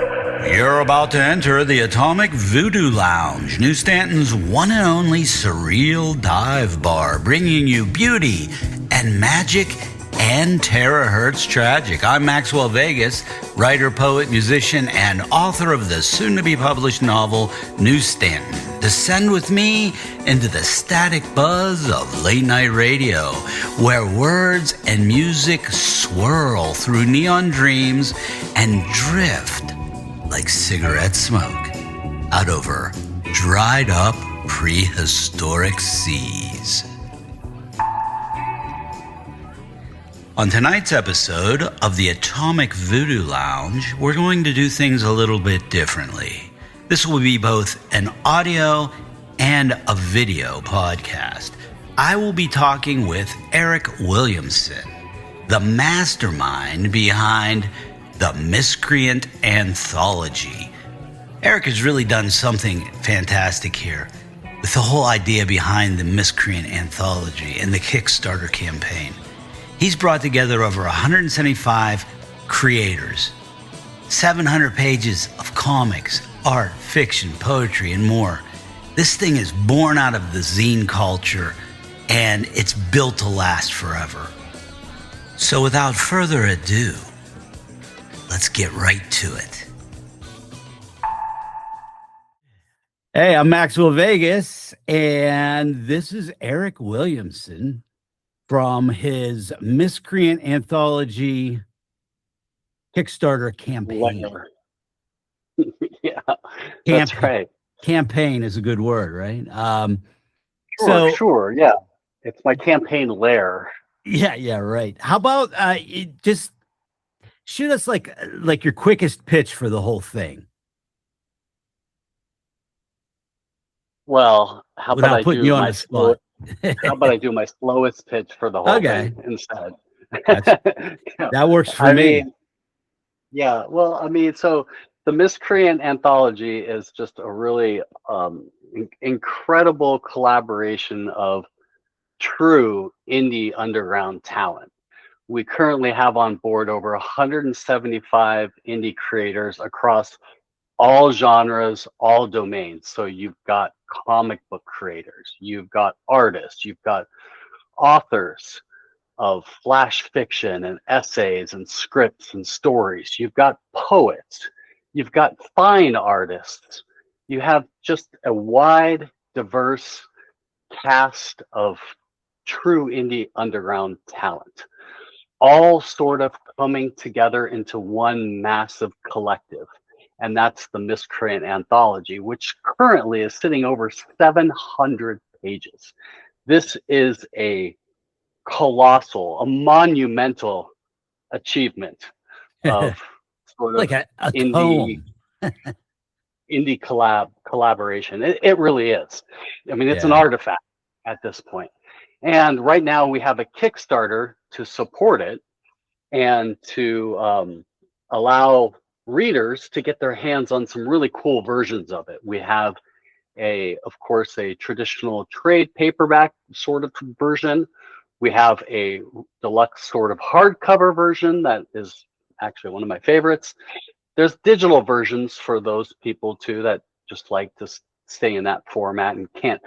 You're about to enter the Atomic Voodoo Lounge, New Stanton's one and only surreal dive bar, bringing you beauty and magic and terahertz tragic. I'm Maxwell Vegas, writer, poet, musician, and author of the soon-to-be-published novel, New Stanton. Descend with me into the static buzz of late-night radio, where words and music swirl through neon dreams and drift like cigarette smoke out over dried-up prehistoric seas. On tonight's episode of the Atomic Voodoo Lounge, we're going to do things a little bit differently. This will be both an audio and a video podcast. I will be talking with Eric Williamson, the mastermind behind the Miscreant Anthology. Eric has really done something fantastic here with the whole idea behind the Miscreant Anthology and the Kickstarter campaign. He's brought together over 175 creators, 700 pages of comics, art, fiction, poetry, and more. This thing is born out of the zine culture, and it's built to last forever. So without further ado, let's get right to it. Hey, I'm Maxwell Vegas, and this is Eric Williamson from his Miscreant Anthology Kickstarter campaign. Yeah, that's right. Campaign is a good word, right? Sure. Yeah, it's my campaign lair. Yeah, right. How about just shoot us like your quickest pitch for the whole thing? Well, how Without about I putting do you on my the spot? how about I do my slowest pitch for the whole thing instead? That works for me. So the Miscreant Anthology is just a really incredible collaboration of true indie underground talent. We currently have on board over 175 indie creators across all genres, all domains. So you've got comic book creators, you've got artists, you've got authors of flash fiction and essays and scripts and stories, you've got poets, you've got fine artists, you have just a wide, diverse cast of true indie underground talent, all sort of coming together into one massive collective. And that's the Miscreant Anthology, which currently is sitting over 700 pages. This is a colossal, a monumental achievement of sort of like a indie collaboration. It really is. I mean, it's an artifact at this point. And right now we have a Kickstarter to support it and to allow readers to get their hands on some really cool versions of it. We have of course, a traditional trade paperback sort of version. We have a deluxe sort of hardcover version that is actually one of my favorites. There's digital versions for those people too that just like to stay in that format and can't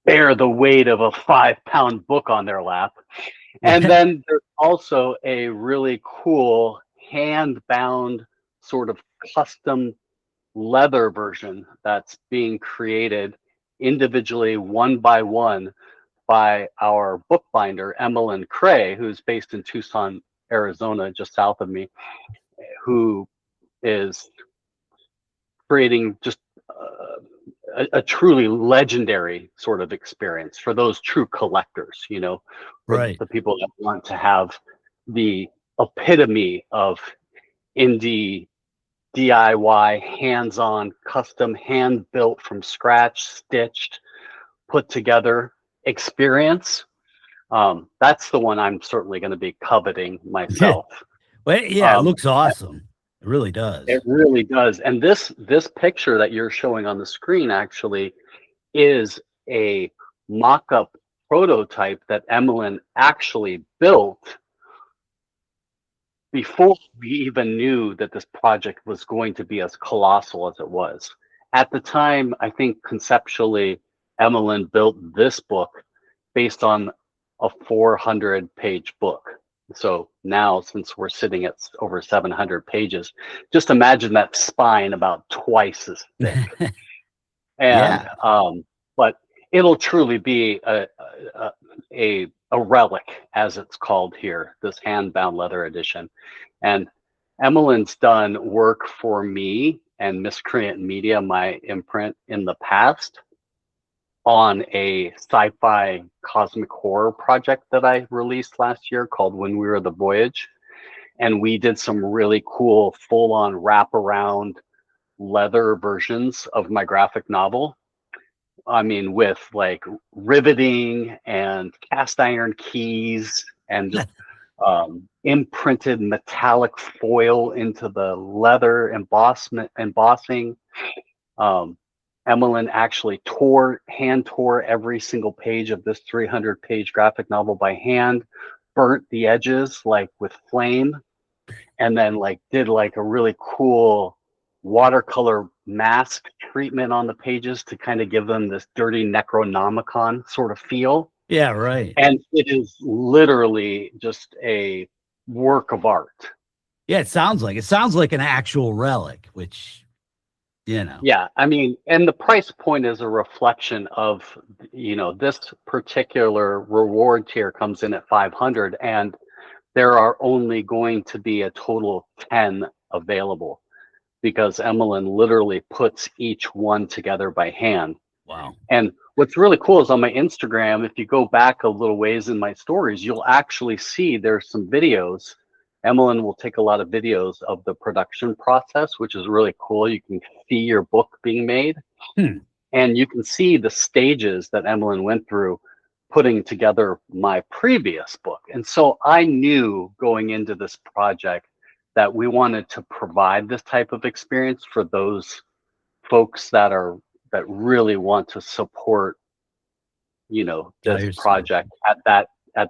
bear the weight of a 5-pound book on their lap. And then there's also a really cool hand-bound sort of custom leather version that's being created individually, one by one, by our bookbinder, Emmeline Cray, who's based in Tucson, Arizona, just south of me, who is creating just a truly legendary sort of experience for those true collectors, for right. the people that want to have the epitome of indie DIY, hands-on, custom, hand-built from scratch, stitched, put together experience. That's the one I'm certainly going to be coveting myself. Well, yeah, it looks awesome. It really does. It really does. And this picture that you're showing on the screen actually is a mock-up prototype that Emmeline actually built before we even knew that this project was going to be as colossal as it was. At the time, I think conceptually, Emmeline built this book based on a 400-page book. So now, since we're sitting at over 700 pages, just imagine that spine about twice as thick. And but it'll truly be a relic, as it's called here, this hand-bound leather edition. And Emmeline's done work for me and Miscreant Media, my imprint, in the past on a sci-fi cosmic horror project that I released last year called When We Were the Voyage. And we did some really cool full-on wraparound leather versions of my graphic novel. I mean, with like riveting and cast iron keys and just imprinted metallic foil into the leather embossing. Emmeline actually hand tore every single page of this 300-page graphic novel by hand, burnt the edges like with flame, and then like did like a really cool watercolor mask treatment on the pages to kind of give them this dirty Necronomicon sort of feel. Yeah, right. And it is literally just a work of art. Yeah, it sounds like an actual relic, which, Yeah, I mean, and the price point is a reflection of, this particular reward tier comes in at 500, and there are only going to be a total of 10 available, because Emmeline literally puts each one together by hand. Wow. And what's really cool is on my Instagram, if you go back a little ways in my stories, you'll actually see there's some videos. Emmeline will take a lot of videos of the production process, which is really cool. You can see your book being made. And you can see the stages that Emmeline went through putting together my previous book. And so I knew going into this project that we wanted to provide this type of experience for those folks that really want to support, this project at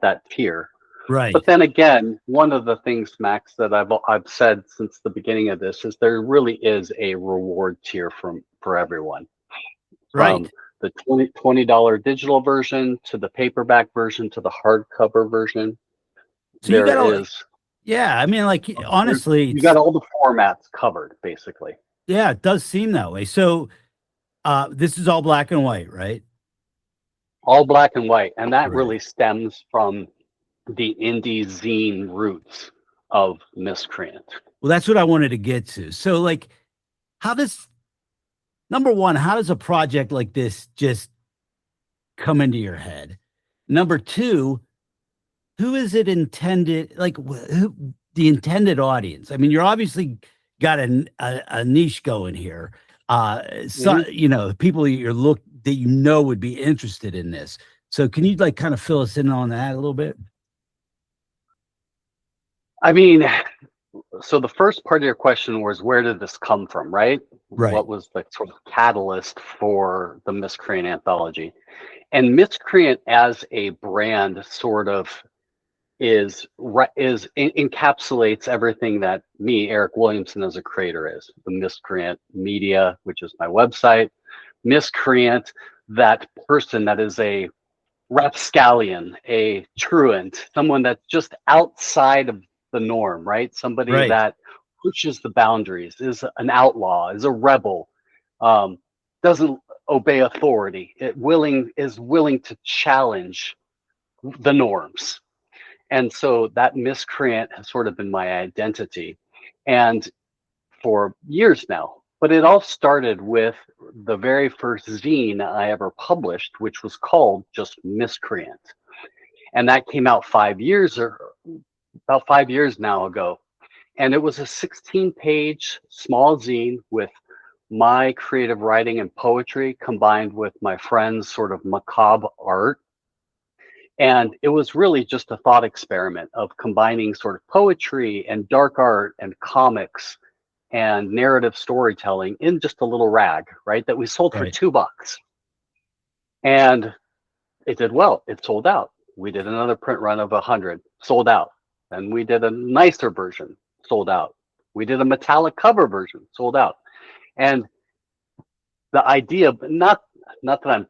that tier. Right. But then again, one of the things, Max, that I've said since the beginning of this is there really is a reward tier for everyone. Right. From the $20 digital version to the paperback version to the hardcover version. So yeah, I mean, like, honestly, you got all the formats covered, basically. Yeah, it does seem that way. So this is all black and white, right? All black and white. And that really stems from the indie zine roots of Miscreant. Well, that's what I wanted to get to. So, like, number one, how does a project like this just come into your head? Number two, who is it intended, like, who the intended audience? I mean, you're obviously got a niche going here. People that would be interested in this. So can you like kind of fill us in on that a little bit? I mean, so the first part of your question was, where did this come from, right? What was the sort of catalyst for the Miscreant anthology? And Miscreant as a brand sort of encapsulates everything that me, Eric Williamson, as a creator is. The Miscreant Media, which is my website. Miscreant, that person that is a rapscallion, a truant, someone that's just outside of the norm, right? Somebody that pushes the boundaries, is an outlaw, is a rebel, doesn't obey authority, is willing to challenge the norms. And so that Miscreant has sort of been my identity, and for years now. But it all started with the very first zine I ever published, which was called just Miscreant. And that came out about 5 years now ago. And it was a 16-page small zine with my creative writing and poetry combined with my friend's sort of macabre art. And it was really just a thought experiment of combining sort of poetry and dark art and comics and narrative storytelling in just a little rag, right? That we sold for $2. And it did well. It sold out. We did another print run of 100, sold out. Then we did a nicer version, sold out. We did a metallic cover version, sold out. And the idea, not that I'm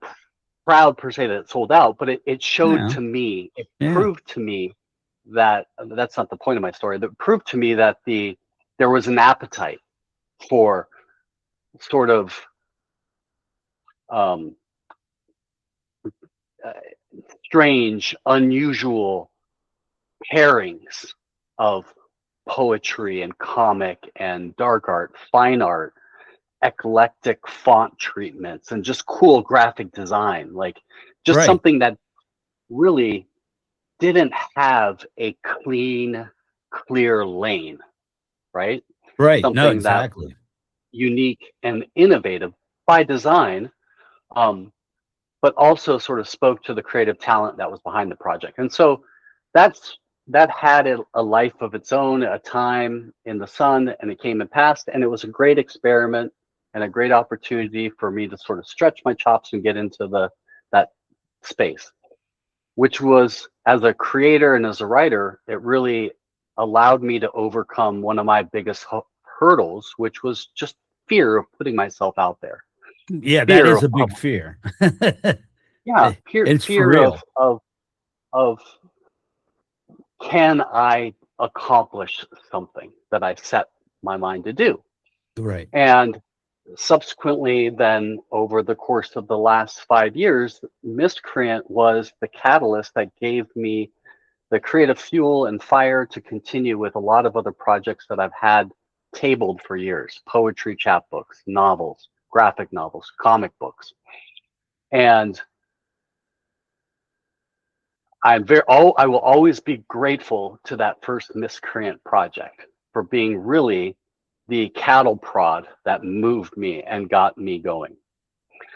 proud per se that it sold out, but it showed to me, it proved to me that that's not the point of my story. That proved to me that there was an appetite for sort of um, strange, unusual pairings of poetry and comic and dark art, fine art, eclectic font treatments, and just cool graphic design. Like just something that really didn't have a clean, clear lane, right? Right. Something No, exactly. that unique and innovative by design, but also sort of spoke to the creative talent that was behind the project. And so that had a life of its own, a time in the sun, and it came and passed. And it was a great experiment and a great opportunity for me to sort of stretch my chops and get into that space, which was, as a creator and as a writer, it really allowed me to overcome one of my biggest hurdles, which was just fear of putting myself out there. Yeah, that is a big fear. Yeah, fear of can I accomplish something that I set my mind to do? Right. And subsequently, then over the course of the last 5 years, Miscreant was the catalyst that gave me the creative fuel and fire to continue with a lot of other projects that I've had tabled for years: poetry, chapbooks, novels, graphic novels, comic books. And I will always be grateful to that first Miscreant project for being really the cattle prod that moved me and got me going.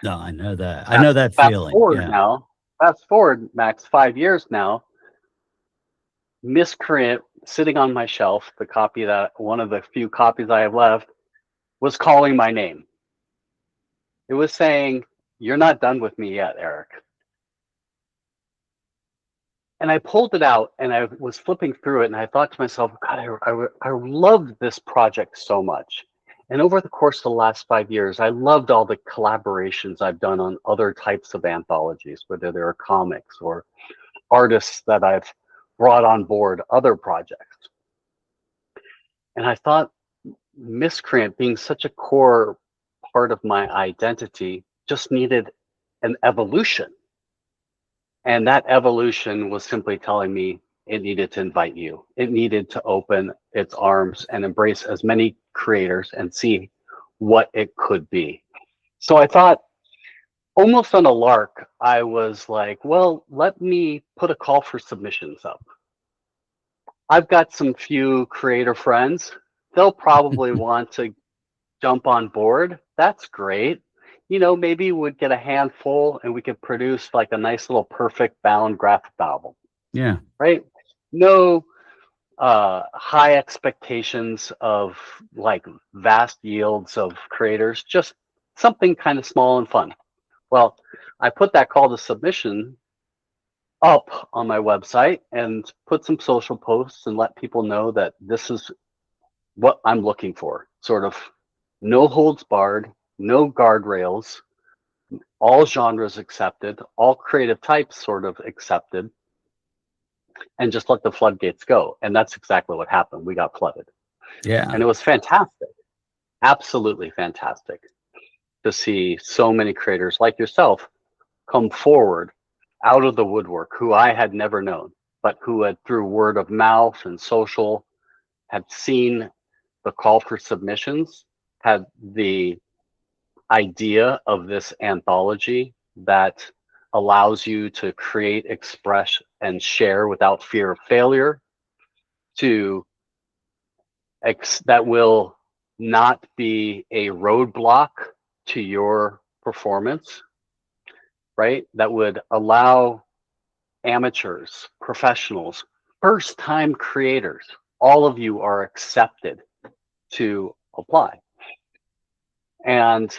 No, I know that. I know that feeling. Fast forward, Max, 5 years now, Miscreant sitting on my shelf, one of the few copies I have left, was calling my name. It was saying, "You're not done with me yet, Eric." And I pulled it out and I was flipping through it and I thought to myself, God, I loved this project so much. And over the course of the last 5 years, I loved all the collaborations I've done on other types of anthologies, whether they're comics or artists that I've brought on board other projects. And I thought Miscreant, being such a core part of my identity, just needed an evolution. And that evolution was simply telling me it needed to invite you. It needed to open its arms and embrace as many creators and see what it could be. So I thought, almost on a lark, I was like, well, let me put a call for submissions up. I've got some few creator friends. They'll probably want to jump on board. That's great. Maybe we'd get a handful and we could produce like a nice little perfect bound graphic novel. Yeah. Right? No high expectations of like vast yields of creators, just something kind of small and fun. Well, I put that call to submission up on my website and put some social posts and let people know that this is what I'm looking for. Sort of no holds barred, no guardrails, all genres accepted, all creative types sort of accepted, and just let the floodgates go. And that's exactly what happened. We got flooded. Yeah. And it was fantastic, absolutely fantastic to see so many creators like yourself come forward out of the woodwork, who I had never known, but who had, through word of mouth and social, had seen the call for submissions, had the idea of this anthology that allows you to create, express, and share without fear of failure, that will not be a roadblock to your performance, right? That would allow amateurs, professionals, first-time creators, all of you are accepted to apply. And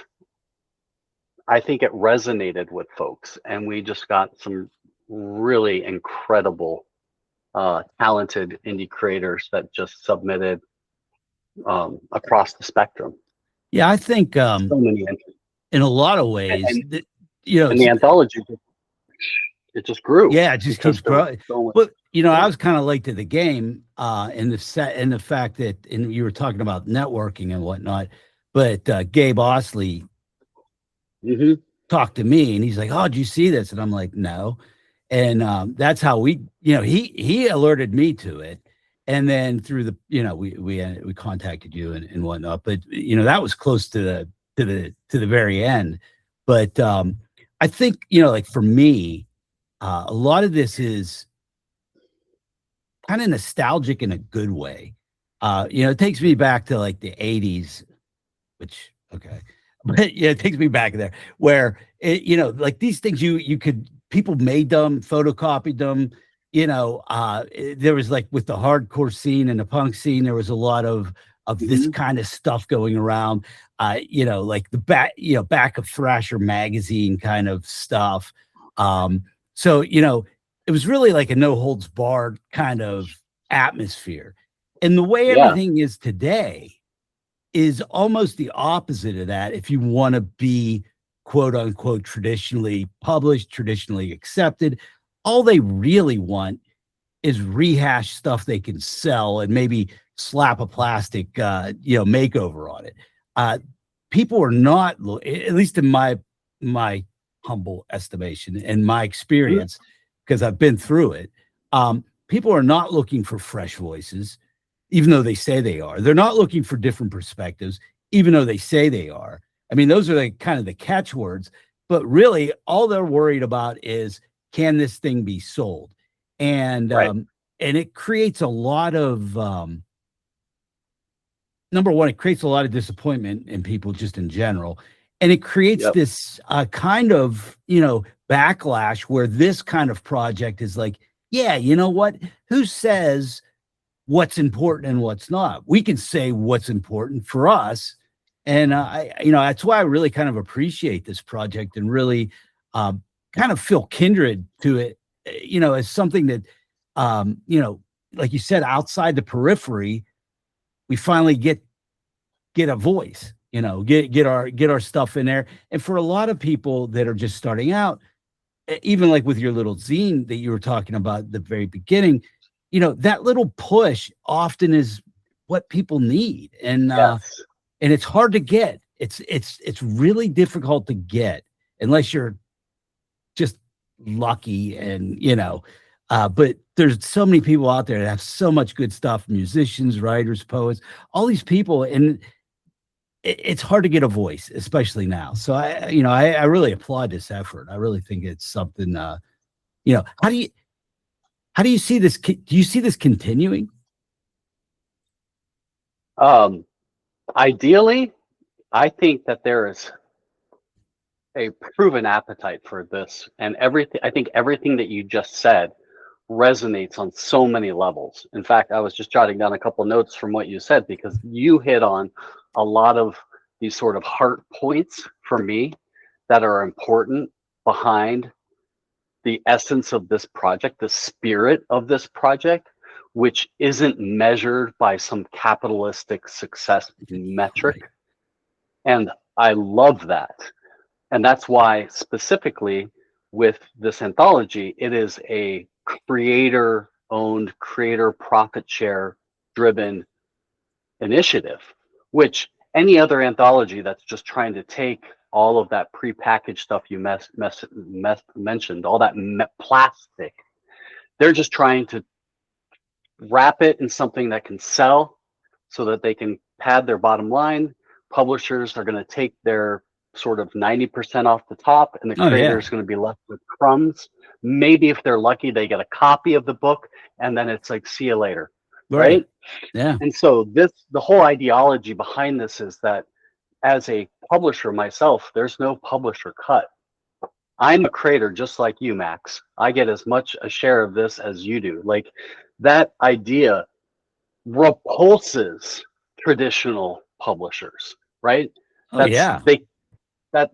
I think it resonated with folks, and we just got some really incredible talented indie creators that just submitted across the spectrum. Yeah, I think So many entries. in a lot of ways, And, you know, and the anthology, it just grew yeah, it just because keeps there was growing. so much. But I Yeah. was kind of late to the game in the fact that, and you were talking about networking and whatnot, but Gabe Osley Hmm. talked to me and he's like, "Oh, did you see this?" And I'm like, "No." And that's how we, he alerted me to it, and then through the, we contacted you and whatnot. But that was close to the very end. But I think like for me, a lot of this is kind of nostalgic in a good way. It takes me back to like the '80s, which okay, but yeah, it takes me back there where like these things you could people made them, photocopied them. There was like with the hardcore scene and the punk scene, there was a lot of this Hmm. kind of stuff going around. Like the back of Thrasher magazine kind of stuff. So it was really like a no holds barred kind of atmosphere, and the way Yeah. everything is today is almost the opposite of that. If you want to be quote unquote traditionally published, traditionally accepted, all they really want is rehash stuff they can sell and maybe slap a plastic, makeover on it. Uh, People are not, at least in my humble estimation and my Mhm. experience, because I've been through it. People are not looking for fresh voices, even though they say they are. They're not looking for different perspectives, even though they say they are. I mean, those are the kind of the catchwords, but really all they're worried about is, can this thing be sold? And Right. and it creates a lot of number one, it creates a lot of disappointment in people just in general. And it creates Yep. this kind of, backlash where this kind of project is like, yeah, you know what? Who says what's important and what's not? We can say what's important for us. And that's why I really kind of appreciate this project and really kind of feel kindred to it, as something that, like you said, outside the periphery, we finally get a voice, get our stuff in there. And for a lot of people that are just starting out, even like with your little zine that you were talking about at the very beginning, that little push often is what people need. Yes. And it's hard to get. It's really difficult to get unless you're just lucky. And but there's so many people out there that have so much good stuff, musicians, writers, poets, all these people, and it's hard to get a voice, especially now. So I really applaud this effort. I really think it's something. How do you see this? Do you see this continuing? Um, Ideally, I think that there is a proven appetite for this, and everything. I think everything that you just said resonates on so many levels. In fact, I was just jotting down a couple notes from what you said because you hit on a lot of these sort of heart points for me that are important behind the essence of this project, the spirit of this project, which isn't measured by some capitalistic success metric. Right. And I love that. And that's why, specifically with this anthology, it is a creator owned, creator profit share driven initiative, which any other anthology that's just trying to take all of that prepackaged stuff you mentioned, all that plastic, they're just trying to wrap it in something that can sell so that they can pad their bottom line. Publishers are going to take their sort of 90% off the top, and the Oh creator yeah. is going to be left with crumbs. Maybe if they're lucky, they get a copy of the book, and then it's like, see you later. Right. Right. Yeah. And so the whole ideology behind this is that as a publisher myself, there's no publisher cut. I'm a creator just like you, Max. I get as much a share of this as you do. Like that idea repulses traditional publishers, right? Oh That's yeah. that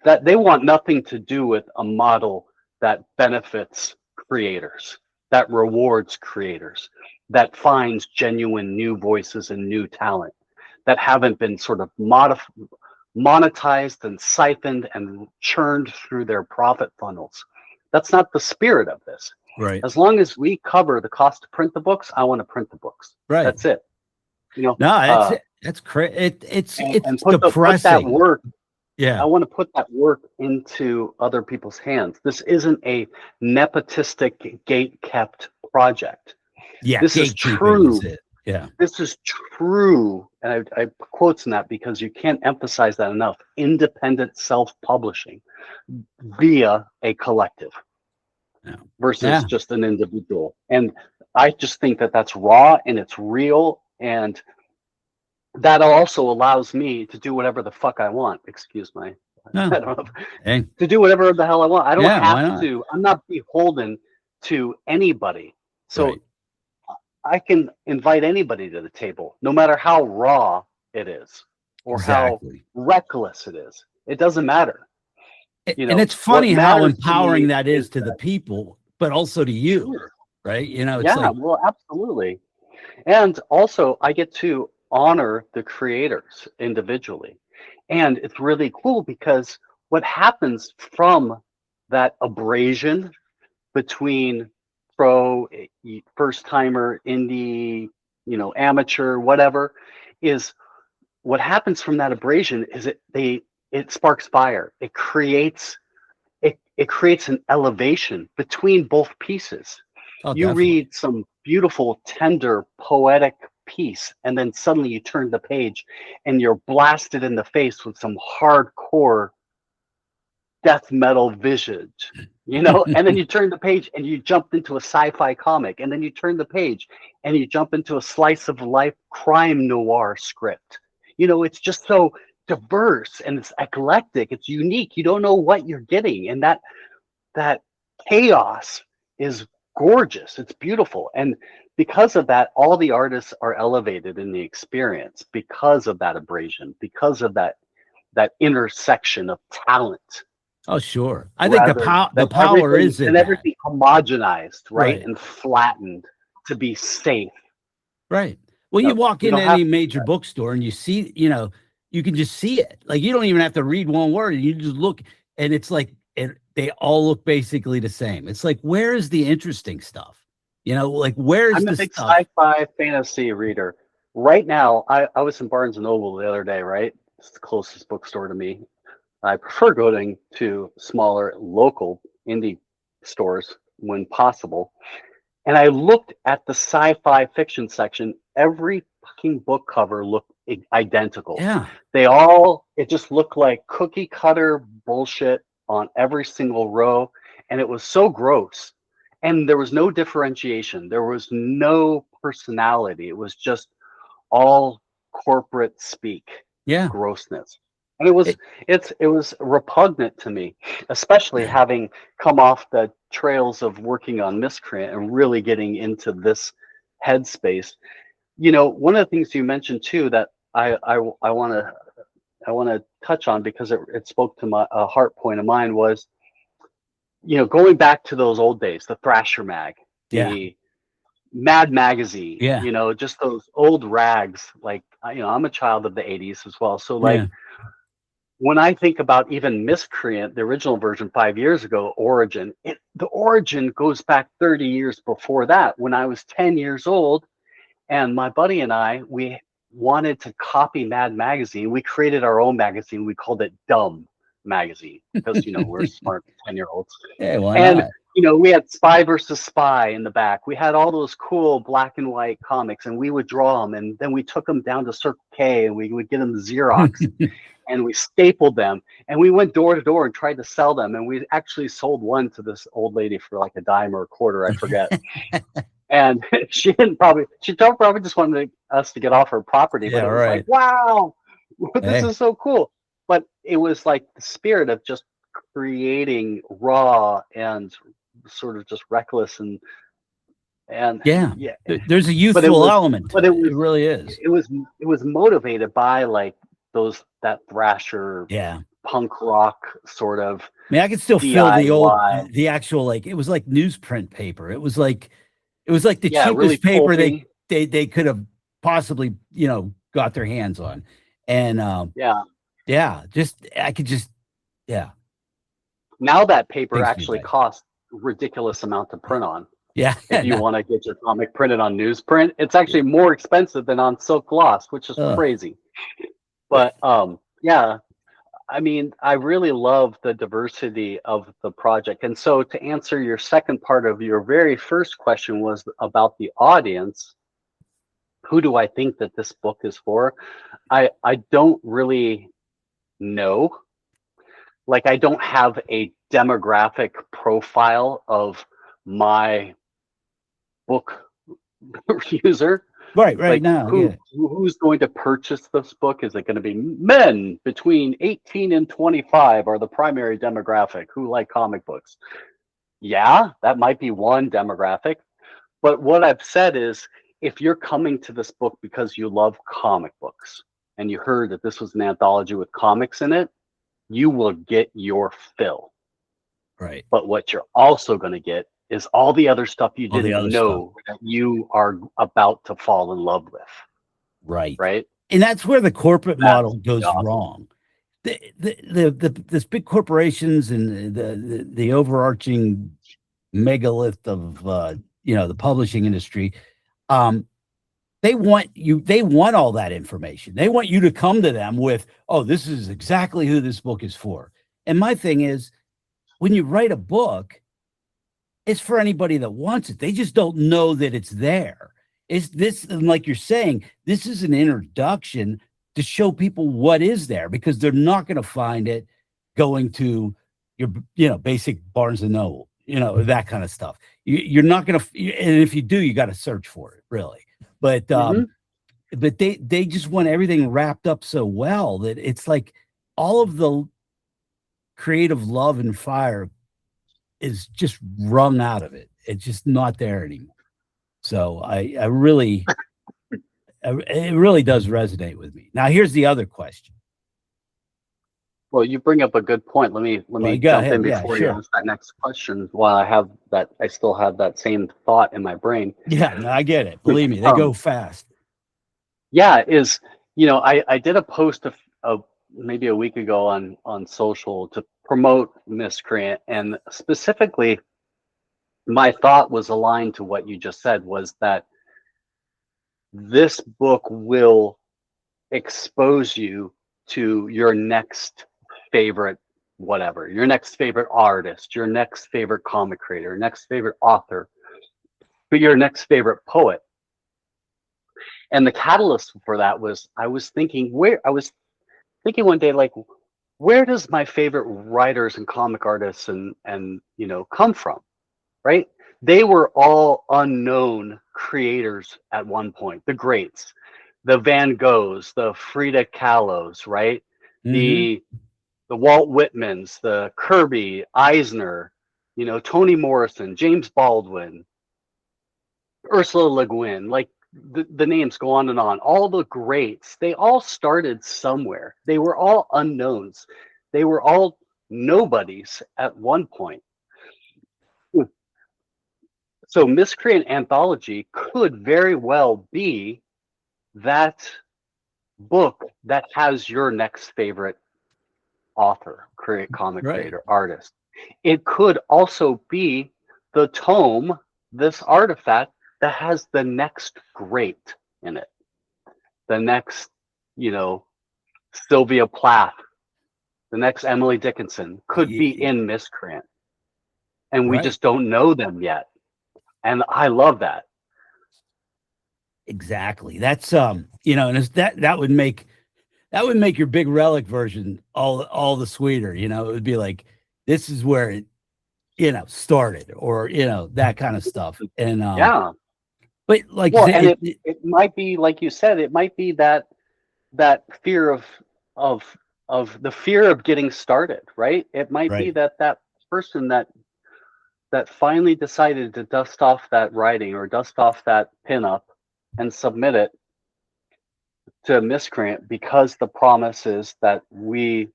that they want nothing to do with a model that benefits creators. that rewards creators, that finds genuine new voices and new talent that haven't been sort of monetized and siphoned and churned through their profit funnels. That's not the spirit of this. Right. As long as we cover the cost to print the books, I want to print the books. Right. That's it. You know. No, that's crazy. It's put that depressing. work. Yeah. I want to put that work into other people's hands. This isn't a nepotistic, gate-kept project. Yeah. This is true. Is it. Yeah. This is true, and I put quotes in that because you can't emphasize that enough. Independent self-publishing via a collective versus just an individual. And I just think that that's raw and it's real, and that also allows me to do whatever the fuck I want. Excuse my, I don't know, to do whatever the hell I want. I don't have to. I'm not beholden to anybody. So I can invite anybody to the table, no matter how raw it is or how reckless it is. It doesn't matter. You know, and it's funny how empowering that is to the people, but also to you, right? You know, it's well, absolutely. And also, I get to honor the creators individually. And it's really cool because what happens from that abrasion between pro, first timer, indie, you know, amateur, whatever, is what happens from that abrasion is it sparks fire. It creates an elevation between both pieces. You read some beautiful, tender, poetic piece, and then suddenly you turn the page and you're blasted in the face with some hardcore death metal visage, you know, and then you turn the page and you jump into a sci-fi comic, and then you turn the page and you jump into a slice of life crime noir script. You know, it's just so diverse and it's eclectic, it's unique. You don't know what you're getting, and that chaos is gorgeous. It's beautiful. And because of that, all the artists are elevated in the experience because of that abrasion, because of that intersection of talent. Oh, sure. I think the power is in everything homogenized, right? And flattened to be safe. Right. Well, you walk into any major bookstore and you see, you know, you can just see it. Like, you don't even have to read one word. You just look, and it's like, they all look basically the same. It's like, where is the interesting stuff? You know, like, where's I'm the a big stuff? sci-fi fantasy reader. Right now, I was in Barnes & Noble the other day, right? It's the closest bookstore to me. I prefer going to smaller, local indie stores when possible. And I looked at the sci-fi fiction section. Every fucking book cover looked identical. Yeah. It just looked like cookie cutter bullshit on every single row. And it was so gross. And there was no differentiation. There was no personality. It was just all corporate speak. Grossness. And it was repugnant to me, especially having come off the trails of working on Miscreant and really getting into this headspace. You know, one of the things you mentioned too that I want to touch on, because it spoke to a heart point of mine, was, you know, going back to those old days, the Thrasher mag, the Mad Magazine, you know, just those old rags. Like, you know, I'm a child of the 80s as well, so like. When I think about even Miscreant, the original version 5 years ago, Origin, the origin goes back 30 years before that, when I was 10 years old, and my buddy and I, we wanted to copy Mad Magazine. We created our own magazine. We called it Dumb Magazine because, you know, we're smart 10-year-olds. Not? You know, we had Spy versus Spy in the back. We had all those cool black and white comics, and we would draw them, and then we took them down to Circle K, and we would get them Xerox. And we stapled them, and we went door to door and tried to sell them. And we actually sold one to this old lady for like a dime or a quarter, I forget. And she probably just wanted us to get off her property. But it was like, wow, this is so cool. But it was like the spirit of just creating raw and sort of just reckless and there's a youthful element. But it really is. It was motivated by like that Thrasher punk rock sort of I mean, I could still feel DIY. the actual, like, it was like newsprint paper. It was like the Yeah, really cheapest paper pulpy. they could have possibly, got their hands on. And Yeah. I could just, yeah. Now that paper Takes me actually back. costs ridiculous amount to print on. Yeah. If you want to get your comic printed on newsprint, it's actually more expensive than on silk gloss, which is crazy. But yeah, I mean, I really love the diversity of the project. And so to answer your second part of your very first question was about the audience. Who do I think that this book is for? I don't really know. Like, I don't have a demographic profile of my book user. Right Like, now, yeah. who's going to purchase this book? Is it going to be men between 18 and 25 are the primary demographic who like comic books? Yeah, that might be one demographic. But what I've said is, if you're coming to this book because you love comic books and you heard that this was an anthology with comics in it, you will get your fill. Right. But what you're also going to get is all the other stuff you didn't know that you are about to fall in love with. Right. Right. And that's where the corporate model goes wrong. This big corporations and the overarching megalith of the publishing industry, they want all that information. They want you to come to them with, oh, this is exactly who this book is for. And my thing is, when you write a book, it's for anybody that wants it. They just don't know that it's there. It's this, and like you're saying, this is an introduction to show people what is there, because they're not going to find it going to your, basic Barnes and Noble, that kind of stuff. You're not going to, and if you do, you got to search for it, really. But but they just want everything wrapped up so well that it's like all of the creative love and fire is just wrung out of it. It's just not there anymore. So it really does resonate with me. Now, here's the other question. Well, you bring up a good point. Let me jump in before you ask that next question. While I still have that same thought in my brain. Yeah, no, I get it. Believe me, they go fast. Yeah, I did a post of maybe a week ago on social to promote Miscreant, and specifically my thought was aligned to what you just said, was that this book will expose you to your next favorite whatever, your next favorite artist, your next favorite comic creator, next favorite author, but your next favorite poet. And the catalyst for that was I was thinking one day, like, where does my favorite writers and comic artists and come from? Right? They were all unknown creators at one point. The greats, the Van Goghs, the Frida Kahlos, right? The Walt Whitmans, the Kirby, Eisner, Toni Morrison, James Baldwin, Ursula Le Guin, like the names go on and on. All the greats, they all started somewhere. They were all unknowns. They were all nobodies at one point. So Miscreant Anthology could very well be that book that has your next favorite author, comic creator, artist. It could also be the tome, this artifact, that has the next great in it. The next, Sylvia Plath, the next Emily Dickinson could be in Miscreant. And we just don't know them yet. And I love that. Exactly. That's and it's that would make your big relic version all the sweeter. It would be like, this is where it started, or that kind of stuff. And but like, and it might be, like you said, it might be that fear of the fear of getting started, right? It might be that person that finally decided to dust off that writing or dust off that pinup and submit it to Miscreant, because the promise is that we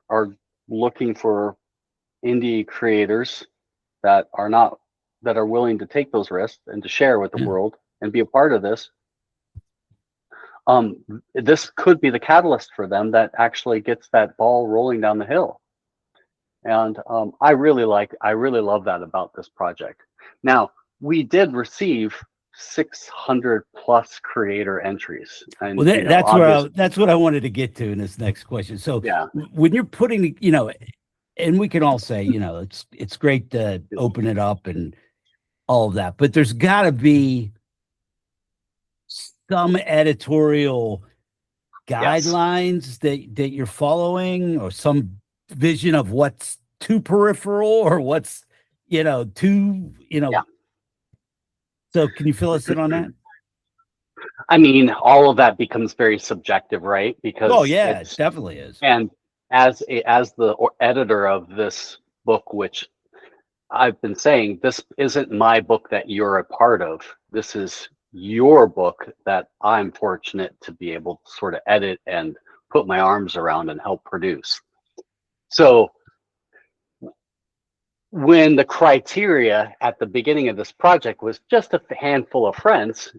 are looking for indie creators that are willing to take those risks and to share with the world and be a part of this, this could be the catalyst for them that actually gets that ball rolling down the hill. And I really love that about this project. Now, we did receive 600 plus creator entries, and well, that's what I wanted to get to in this next question. So yeah, when you're putting, and we can all say, it's great to open it up and all of that, but there's got to be some editorial guidelines that you're following, or some vision of what's too peripheral or what's too Yeah. So can you fill us in on that? I mean, all of that becomes very subjective, right? Because it definitely is. And as the editor of this book, which I've been saying, this isn't my book that you're a part of. This is your book that I'm fortunate to be able to sort of edit and put my arms around and help produce. So when the criteria at the beginning of this project was just a handful of friends,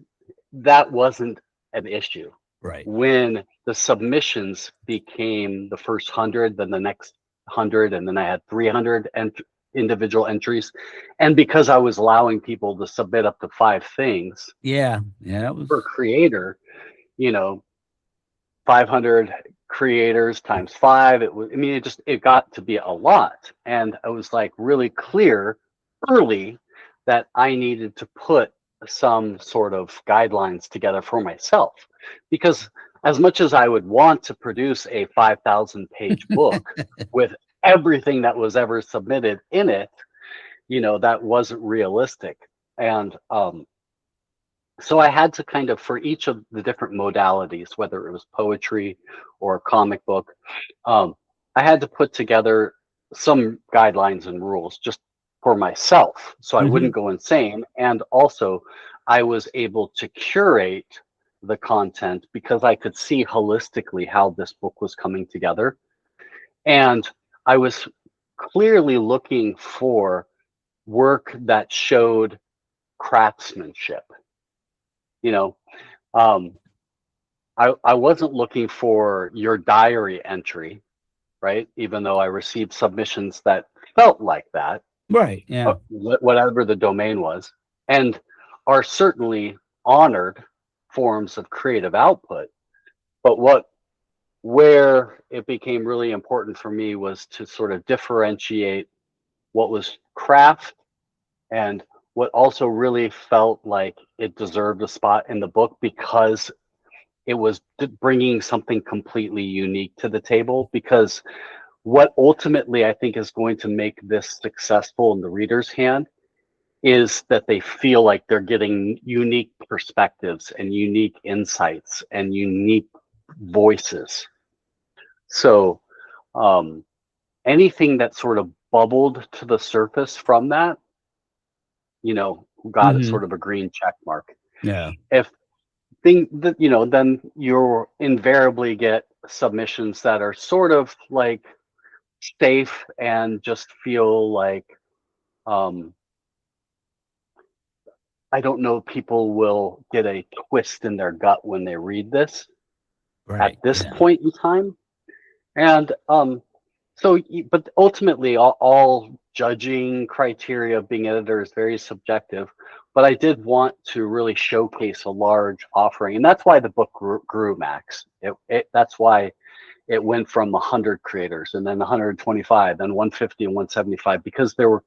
that wasn't an issue. Right. When the submissions became the first 100, then the next 100, and then I had 300 individual entries, and because I was allowing people to submit up to 5 things, that was per creator, 500 creators times 5. It got to be a lot, and I was like really clear early that I needed to put some sort of guidelines together for myself, because as much as I would want to produce a 5,000 page book with everything that was ever submitted in it, that wasn't realistic. And so I had to kind of, for each of the different modalities, whether it was poetry or comic book, I had to put together some guidelines and rules just for myself, so I wouldn't go insane. And also, I was able to curate the content because I could see holistically how this book was coming together. And I was clearly looking for work that showed craftsmanship. I wasn't looking for your diary entry, right? Even though I received submissions that felt like that. Right. Yeah. Whatever the domain was, and are certainly honored forms of creative output. But where it became really important for me was to sort of differentiate what was craft and what also really felt like it deserved a spot in the book, because it was bringing something completely unique to the table. Because what ultimately I think is going to make this successful in the reader's hand is that they feel like they're getting unique perspectives and unique insights and unique voices. So anything that sort of bubbled to the surface from that, got sort of a green check mark. Yeah. If then you'll invariably get submissions that are sort of like safe and just feel like I don't know, people will get a twist in their gut when they read this at this point in time. And but ultimately all judging criteria of being editor is very subjective, but I did want to really showcase a large offering, and that's why the book grew, Max. That's why it went from 100 creators and then 125, then 150 and 175, because there were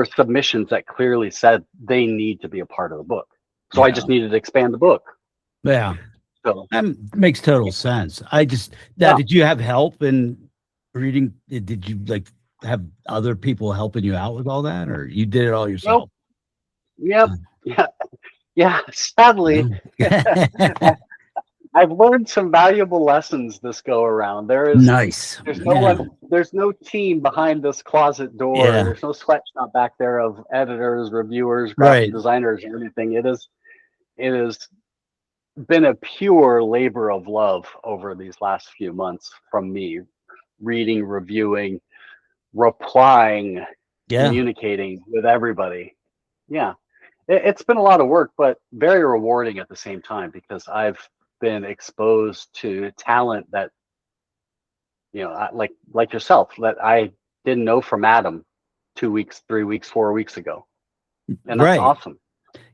submissions that clearly said they need to be a part of the book. So I just needed to expand the book. Yeah. So that makes total sense. Did you have help in reading? Did you have other people helping you out with all that, or you did it all yourself? Yep. Yeah. Sadly, I've learned some valuable lessons this go around. Nice. There's no team behind this closet door. Yeah. There's no sweatshop back there of editors, reviewers, graphic designers, or anything. It has been a pure labor of love over these last few months from me, reading, reviewing, replying, Yeah. communicating with everybody. Yeah. It's been a lot of work, but very rewarding at the same time, because I've been exposed to talent that, like yourself, that I didn't know from Adam 2 weeks, 3 weeks, 4 weeks ago. And that's Right. awesome.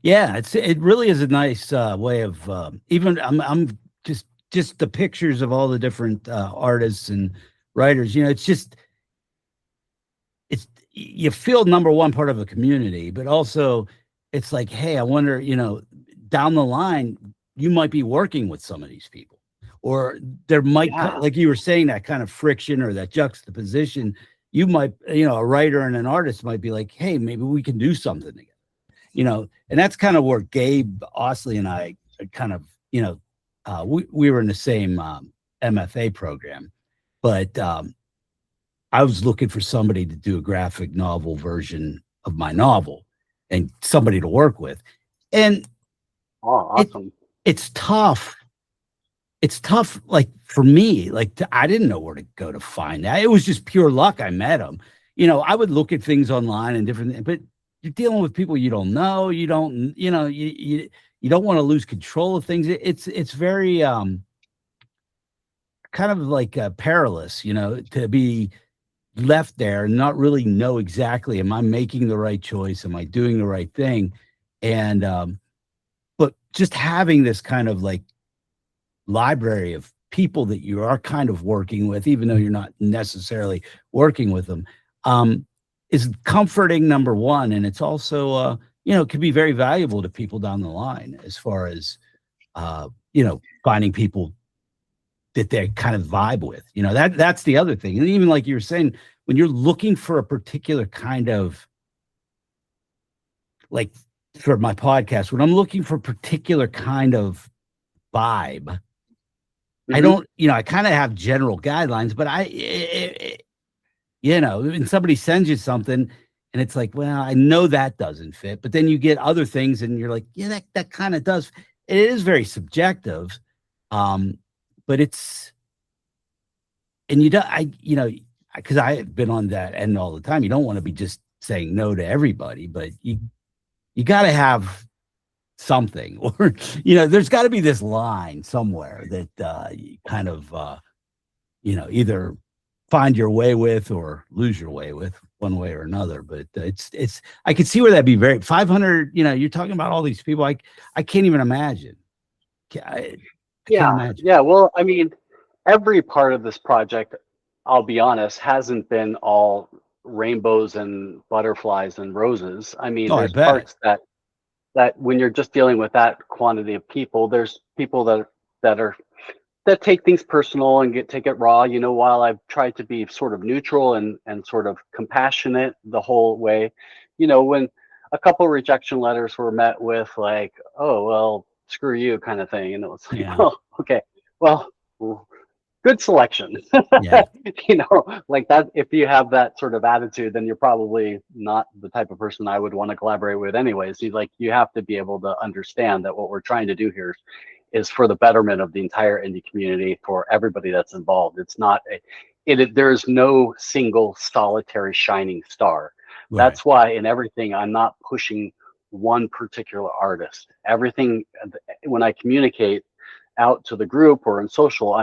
Yeah, it really is a nice way of even I'm just the pictures of all the different artists and writers. It's you feel number one part of a community, but also it's like, hey, I wonder, down the line you might be working with some of these people, or there might Yeah. like you were saying, that kind of friction or that juxtaposition. You might, a writer and an artist might be like, hey, maybe we can do something together. And that's kind of where Gabe Osley and I kind of, we were in the same MFA program, but I was looking for somebody to do a graphic novel version of my novel and somebody to work with. And awesome. It's tough. It's tough, like for me, I didn't know where to go to find that. It was just pure luck. I met him. I would look at things online and different, but you're dealing with people you don't know. You don't, you don't want to lose control of things. It's very kind of like perilous, to be left there and not really know exactly, am I making the right choice? Am I doing the right thing? And but just having this kind of like library of people that you are kind of working with, even though you're not necessarily working with them, is comforting, number one. And it's also, can be very valuable to people down the line as far as, finding people that they kind of vibe with, that's the other thing. And even like you were saying, when you're looking for a particular kind of, like for my podcast, when I'm looking for a particular kind of vibe, I don't, I kind of have general guidelines, but and somebody sends you something and it's like, well, I know that doesn't fit, but then you get other things and you're like, yeah, that kind of does. It is very subjective. But it's, and because I've been on that end all the time. You don't want to be just saying no to everybody, but you got to have something, or there's got to be this line somewhere that you kind of either find your way with or lose your way with, one way or another. But it's I could see where that'd be very 500. You're talking about all these people. I can't even imagine. I can't imagine. Yeah. Well, I mean, every part of this project, I'll be honest, hasn't been all rainbows and butterflies and roses. I mean, there's parts that when you're just dealing with that quantity of people, there's people that take things personal and take it raw. While I've tried to be sort of neutral and sort of compassionate the whole way, when a couple rejection letters were met with like, oh, well, screw you kind of thing. And it was like, oh, okay, well, good selection. Yeah. Like that, if you have that sort of attitude, then you're probably not the type of person I would want to collaborate with anyways. You have to be able to understand that what we're trying to do here is for the betterment of the entire indie community, for everybody that's involved. It's not there's no single solitary shining star. Right. That's why in everything, I'm not pushing one particular artist. Everything, when I communicate out to the group or in social,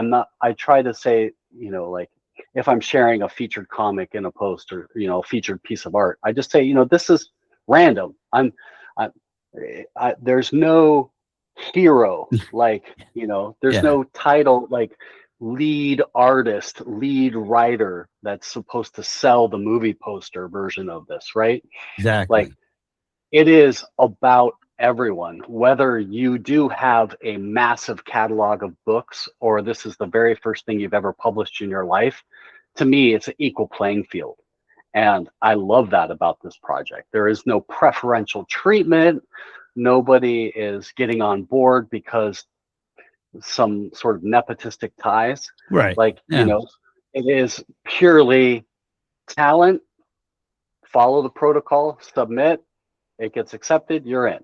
I try to say, like if I'm sharing a featured comic in a post or, a featured piece of art, I just say, this is random. There's no hero, like, there's no title, like lead artist, lead writer that's supposed to sell the movie poster version of this, right? Exactly. Like, it is about everyone, whether you do have a massive catalog of books or this is the very first thing you've ever published in your life. To me, it's an equal playing field. And I love that about this project. There is no preferential treatment. Nobody is getting on board because some sort of nepotistic ties. Right. Like, it is purely talent, follow the protocol, submit, it gets accepted, you're in.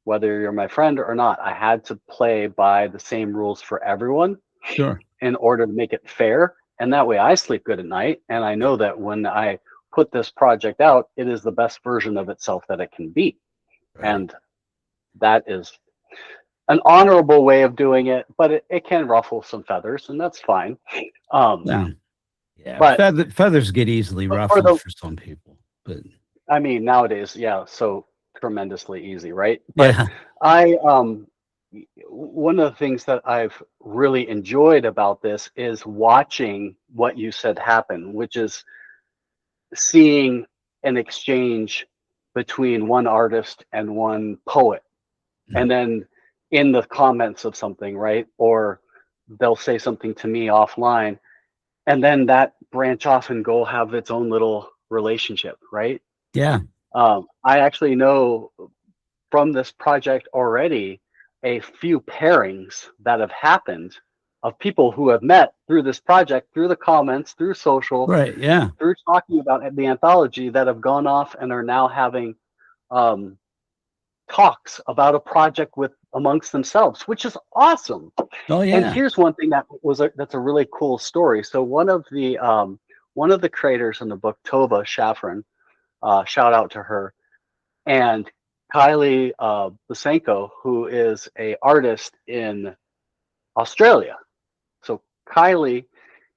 Whether you're my friend or not, I had to play by the same rules for everyone. Sure. In order to make it fair. And that way I sleep good at night. And I know that when I put this project out, it is the best version of itself that it can be. Right. And that is an honorable way of doing it, but it can ruffle some feathers, and that's fine. Yeah, but feathers get easily ruffled for some people, but I mean, nowadays, yeah, so tremendously easy, right? But yeah, one of the things that I've really enjoyed about this is watching what you said happen, which is seeing an exchange between one artist and one poet. And then in the comments of something, right? Or they'll say something to me offline, and then that branch off and go have its own little relationship, right? yeah. I actually know from this project already a few pairings that have happened of people who have met through this project, through the comments, through social, Right, yeah. through talking about the anthology, that have gone off and are now having talks about a project with amongst themselves, which is awesome. Oh yeah. And here's one thing that's a really cool story. So one of the creators in the book, Tova Shafran, shout out to her, and Kylie Busenko, who is a artist in Australia. So Kylie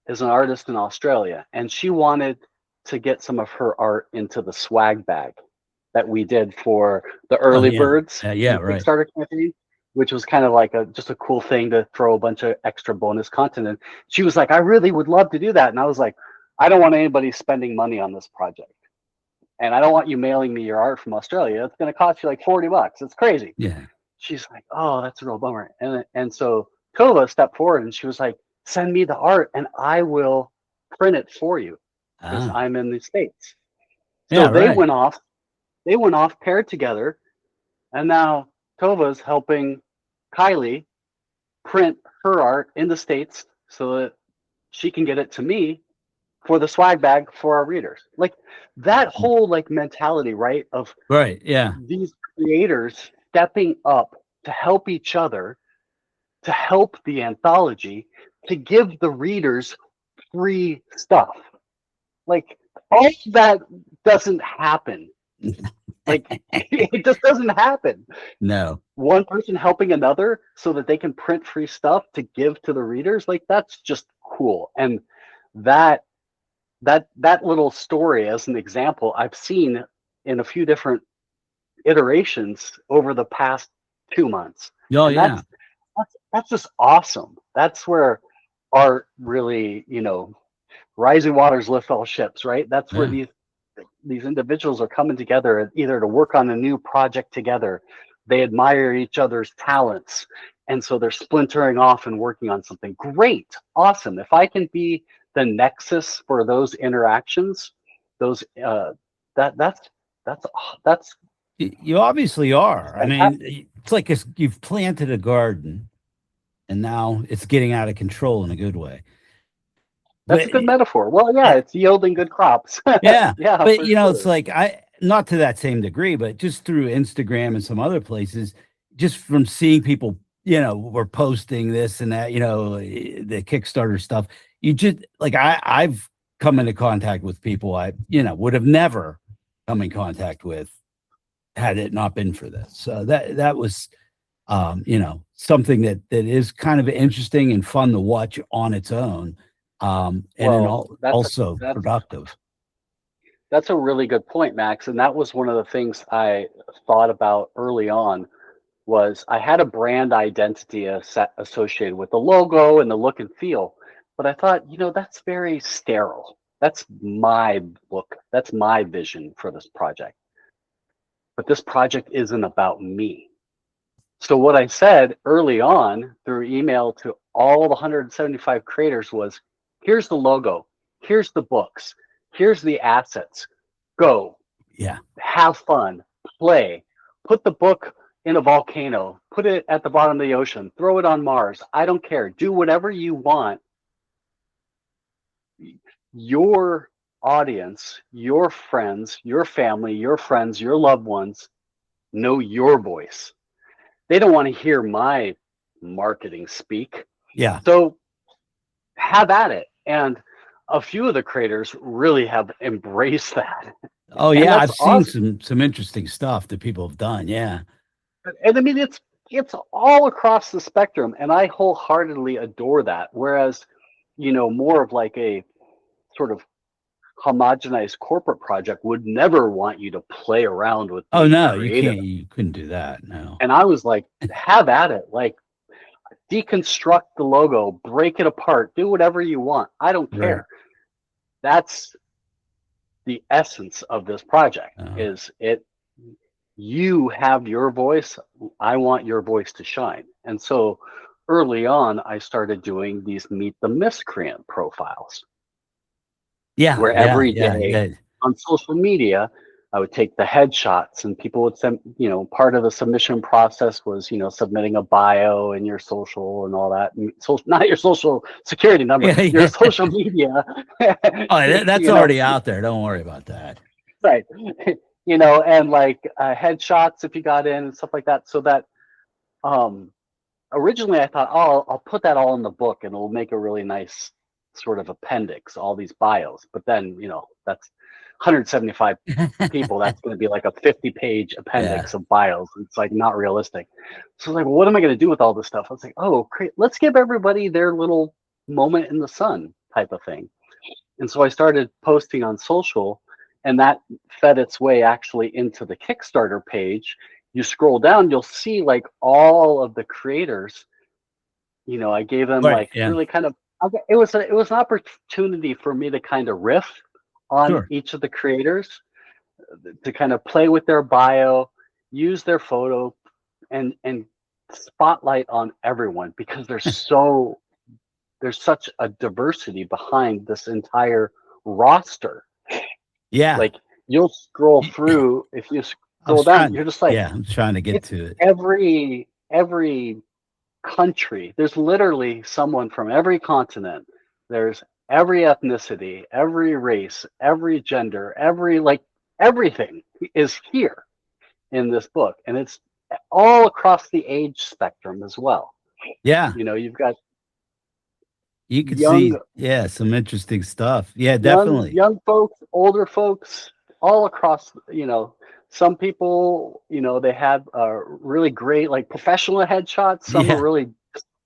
is an artist in Australia, and she wanted to get some of her art into the swag bag that we did for the early birds right. Kickstarter campaign, which was kind of like just a cool thing to throw a bunch of extra bonus content in. She was like, I really would love to do that. And I was like, I don't want anybody spending money on this project. And I don't want you mailing me your art from Australia. It's going to cost you like $40. It's crazy. Yeah. She's like, oh, that's a real bummer. And so Tova stepped forward and she was like, send me the art and I will print it for you because I'm in the States. So they went off. They went off, paired together, and now Tova's helping Kylie print her art in the States so that she can get it to me for the swag bag for our readers. Like that whole mentality, right? Of these creators stepping up to help each other, to help the anthology, to give the readers free stuff. Like all that doesn't happen. Like it just doesn't happen. No. One person helping another so that they can print free stuff to give to the readers, like that's just cool. And that little story as an example, I've seen in a few different iterations over the past 2 months. Oh, and yeah. That's just awesome. That's where art really, rising waters lift all ships, right? That's where these individuals are coming together either to work on a new project together. They admire each other's talents, and so they're splintering off and working on something great. Awesome. If I can be the nexus for those interactions, those that's you obviously are. I mean, it's like you've planted a garden and now it's getting out of control in a good way. That's a good metaphor. Well, yeah, it's yielding good crops. Yeah. Yeah. But it's like not to that same degree, but just through Instagram and some other places, just from seeing people, we're posting this and that, the Kickstarter stuff. You just like I've come into contact with people I, would have never come in contact with had it not been for this. So that was something that is kind of interesting and fun to watch on its own. Also productive. That's a really good point, Max. And that was one of the things I thought about early on was I had a brand identity associated with the logo and the look and feel. But I thought, that's very sterile. That's my look. That's my vision for this project. But this project isn't about me. So what I said early on through email to all the 175 creators was, here's the logo, here's the books, here's the assets. Go. Yeah. Have fun. Play. Put the book in a volcano. Put it at the bottom of the ocean. Throw it on Mars. I don't care. Do whatever you want. Your audience, your friends, your family, your friends, your loved ones know your voice. They don't want to hear my marketing speak. Yeah. So have at it. And a few of the creators really have embraced that. Oh And yeah, that's I've seen awesome. some interesting stuff that people have done. Yeah. And I mean, it's all across the spectrum, and I wholeheartedly adore that. Whereas, more of like a sort of homogenized corporate project would never want you to play around with Oh the no, you creative. can't. You couldn't do that. No. And I was like, have at it. Like, deconstruct the logo, break it apart, do whatever you want. I don't Right. care. That's the essence of this project. Uh, Is it you have your voice? I want your voice to shine. And so early on, I started doing these Meet the Miscreant profiles, yeah. where Yeah. every Yeah. day Yeah. on social media, I would take the headshots and people would send, part of the submission process was, submitting a bio and your social and all that. So not your social security number, Yeah. your Yeah. social media. Oh, that's you know, already out there. Don't worry about that. right. And like headshots if you got in and stuff like that. So that um originally I thought, oh, I'll put that all in the book and it'll make a really nice sort of appendix, all these bios. But then, that's 175 people. That's going to be like a 50-page Yeah. appendix of bios. It's like not realistic. So I was like, well, what am I going to do with all this stuff? I was like, oh, great. Let's give everybody their little moment in the sun type of thing. And so I started posting on social, and that fed its way actually into the Kickstarter page. You scroll down, you'll see like all of the creators. I gave them Right. like Yeah. really kind of. It was an opportunity for me to kind of riff on Sure. each of the creators, to kind of play with their bio, use their photo, and spotlight on everyone because there's such a diversity behind this entire roster. Yeah. Like you'll scroll Y- through, if you I scroll was down, trying. you're just like, Yeah, I'm trying to get it's to it. every country. There's literally someone from every continent. There's every ethnicity, every race, every gender, everything is here in this book. And it's all across the age spectrum as well. Yeah. You've got You could young see. Yeah, some interesting stuff. Yeah, definitely. young folks, older folks, all across. Some people, they had really great like professional headshots. Some are Yeah. really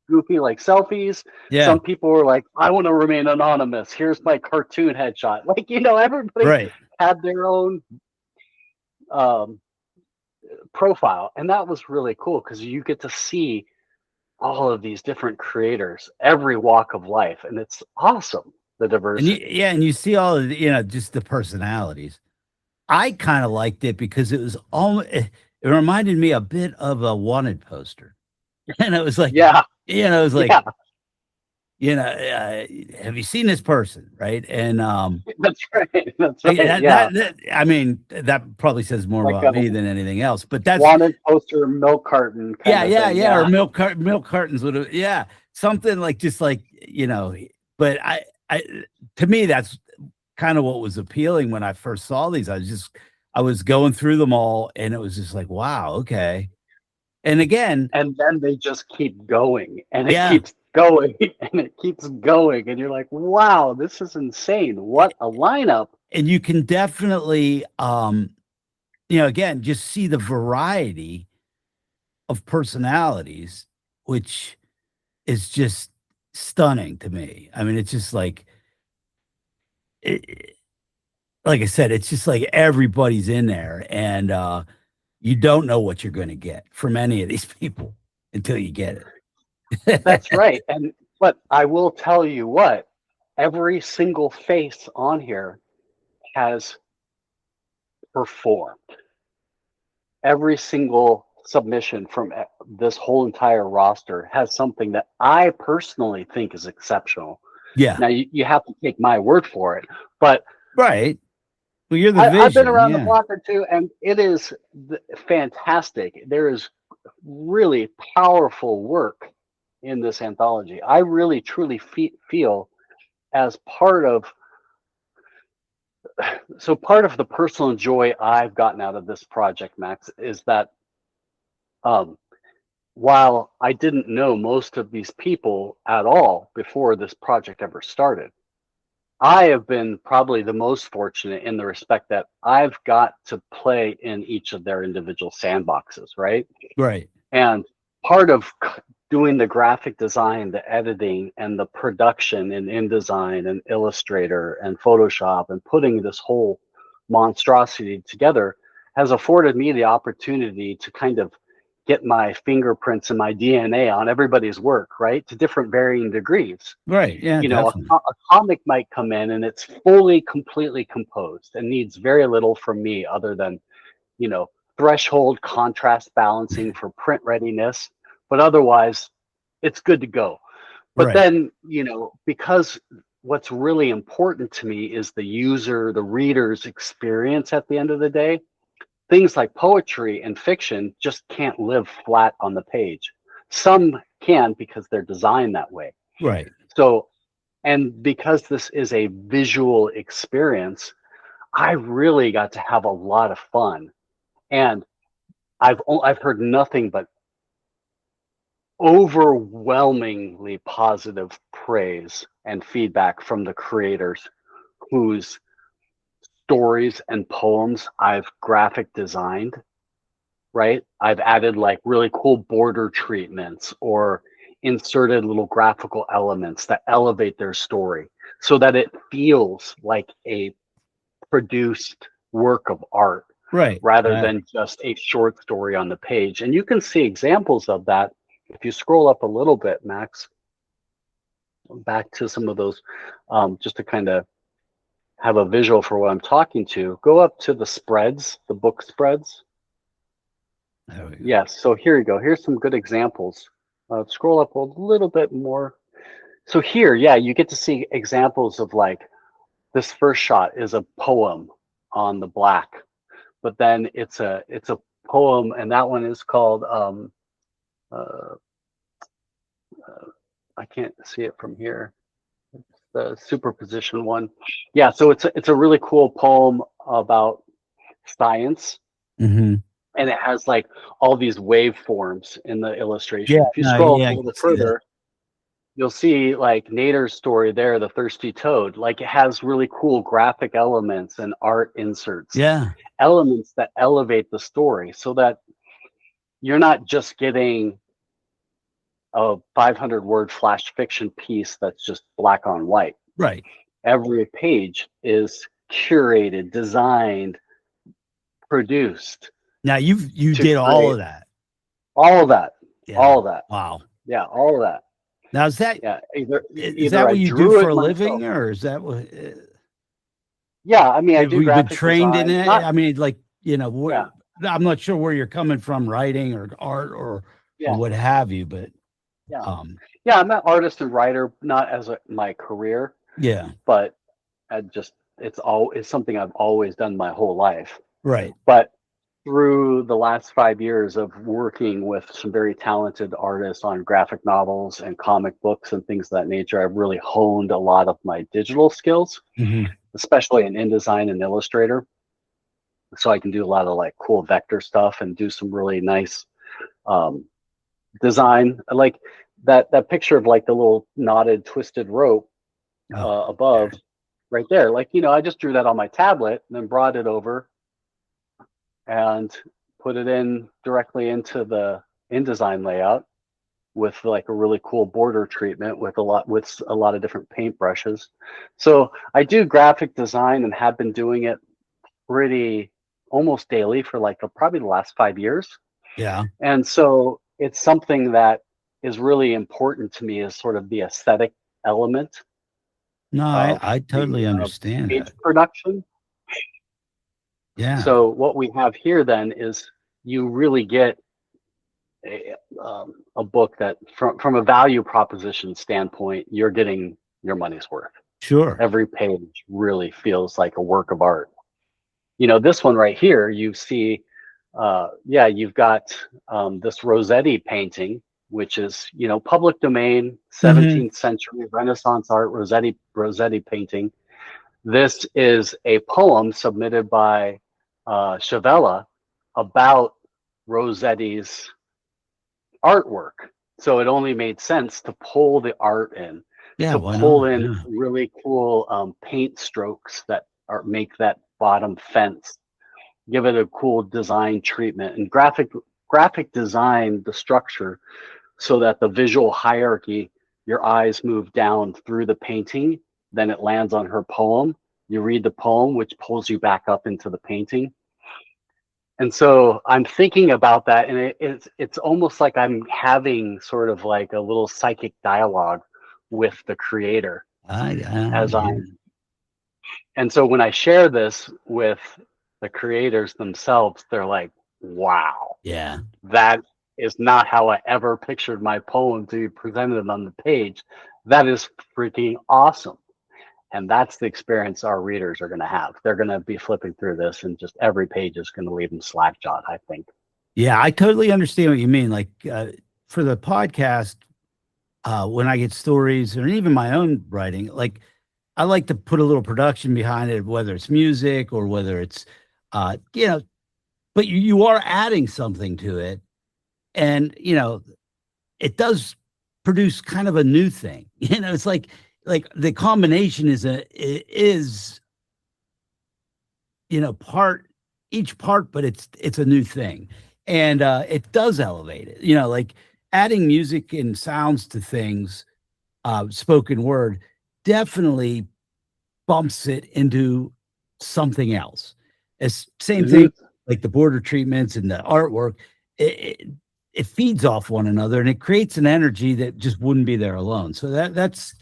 goofy like selfies. Yeah. Some people were like, I want to remain anonymous. Here's my cartoon headshot. Like, everybody Right. had their own um, profile, and that was really cool because you get to see all of these different creators, every walk of life, and it's awesome, the And diversity. and you see all of just the personalities. I kind of liked it because it was it reminded me a bit of a wanted poster. And it was like, Yeah, it was like, yeah, have you seen this person? Right. And that's right. That's right. Yeah, I mean, that probably says more like about a me than anything else. But that's wanted poster, milk carton kind yeah, of yeah, thing. yeah. Or Yeah, milk cartons would have, yeah, something like just like, but I to me, that's kind of what was appealing when I first saw these. I was going through them all and it was just like, wow, okay. And again, and then they just keep going, and it yeah, keeps going, and it keeps going, and you're like, wow, this is insane. What a lineup. and you can definitely, again, just see the variety of personalities, which is just stunning to me. I mean, it's just like, like I said, it's just like everybody's in there, and you don't know what you're going to get from any of these people until you get it. That's right. But I will tell you what, every single face on here has performed. Every single submission from this whole entire roster has something that I personally think is exceptional. Yeah, Now you have to take my word for it, but right. Well, you're the I've been vision. around the Yeah, block or two, and it is fantastic. There is really powerful work in this anthology. I really truly feel as part of part of the personal joy I've gotten out of this project, Max, is that um, while I didn't know most of these people at all before this project ever started, I have been probably the most fortunate in the respect that I've got to play in each of their individual sandboxes, right? Right. And part of doing the graphic design, the editing, and the production in InDesign and Illustrator and Photoshop and putting this whole monstrosity together has afforded me the opportunity to kind of get my fingerprints and my DNA on everybody's work, right? To different varying degrees. Right. Yeah, You know, definitely. a comic might come in and it's fully, completely composed and needs very little from me other than, you know, threshold contrast balancing for print readiness, but otherwise it's good to go. But Right. then, you know, because what's really important to me is the user, the reader's experience at the end of the day. Things like poetry and fiction just can't live flat on the page. Some can because they're designed that way. Right. So, and because this is a visual experience, I really got to have a lot of fun. And I've heard nothing but overwhelmingly positive praise and feedback from the creators whose stories and poems I've graphic designed, right? I've added like really cool border treatments or inserted little graphical elements that elevate their story so that it feels like a produced work of art Right. rather than just a short story on the page. And you can see examples of that if you scroll up a little bit, Max, back to some of those, just to kind of have a visual for what I'm talking to. Go up to the spreads, the book spreads. There we go. Yes, so here you go. Here's some good examples. Scroll up a little bit more. So here, yeah, you get to see examples of like this first shot is a poem on the black, but then it's a poem, and that one is called uh, I can't see it from here. It's the superposition one. Yeah, so it's a really cool poem about science, Mm-hmm. and it has like all these waveforms in the illustration. Yeah. If you No, scroll up yeah, a I little can see that. further, you'll see like Nader's story there, the thirsty toad. Like it has really cool graphic elements and art inserts, Yeah. elements that elevate the story so that you're not just getting a 500 word flash fiction piece that's just black on white. Right. Every page is curated, designed, produced Now you to did all create of that. all of that. Yeah. All of that. Wow. Yeah, all of that. Now is that Yeah, is either that I what you do drew for it a myself. living, or is that what? Yeah, I mean, I Have do you been graphic trained in design. it? Not I mean, like, yeah, I'm not sure where you're coming from, writing or art or yeah, what have you, but yeah, um, yeah. I'm an artist and writer, not as my career, yeah, but I just it's something I've always done my whole life. right, But through the last 5 years of working with some very talented artists on graphic novels and comic books and things of that nature, I've really honed a lot of my digital skills, hmm, especially in InDesign and Illustrator. So I can do a lot of like cool vector stuff and do some really nice um, design. Like that picture of like the little knotted, twisted rope oh, above, there. right there. Like, you know, I just drew that on my tablet and then brought it over and put it in directly into the InDesign layout with like a really cool border treatment with a lot of different paint brushes. So I do graphic design and have been doing it pretty almost daily for like probably the last 5 years. Yeah, And so it's something that is really important to me as sort of the aesthetic element no, of I the totally understand page that. production. Yeah, So what we have here then is you really get a book that from a value proposition standpoint, you're getting your money's worth. sure, Every page really feels like a work of art. You know, this one right here, you see, yeah, you've got this Rossetti painting, which is, you know, public domain, hmm, 17th century Renaissance art, Rossetti painting. This is a poem submitted by Chavella about Rossetti's artwork. So it only made sense to pull the art in. Yeah, to why pull not? in Yeah. really cool make strokes that make that bottom fence, give it a cool design treatment, and graphic design the structure so that the visual hierarchy, your eyes move down through the painting, then it lands on her poem. You read the poem, which pulls you back up into the painting. And so I'm thinking about that, and it's almost like I'm having sort of like a little psychic dialogue with the creator as Yeah. I'm. And so when I share this with the creators themselves, they're like, "Wow, Yeah. that is not how I ever pictured my poem to be presented on the page. That is freaking awesome." And that's the experience our readers are going to have. They're going to be flipping through this, and just every page is going to leave them slack-jawed, I think. Yeah, I totally understand what you mean. Like for the podcast, when I get stories or even my own writing, like I like to put a little production behind it, whether it's music or whether it's, you know, but you are adding something to it. And, you know, it does produce kind of a new thing. You know, it's like the combination is, you know, each part, but it's a new thing. And it does elevate it, you know, like adding music and sounds to things, spoken word definitely bumps it into something else. It's same thing like the border treatments and the artwork. It feeds off one another and it creates an energy that just wouldn't be there alone. So that's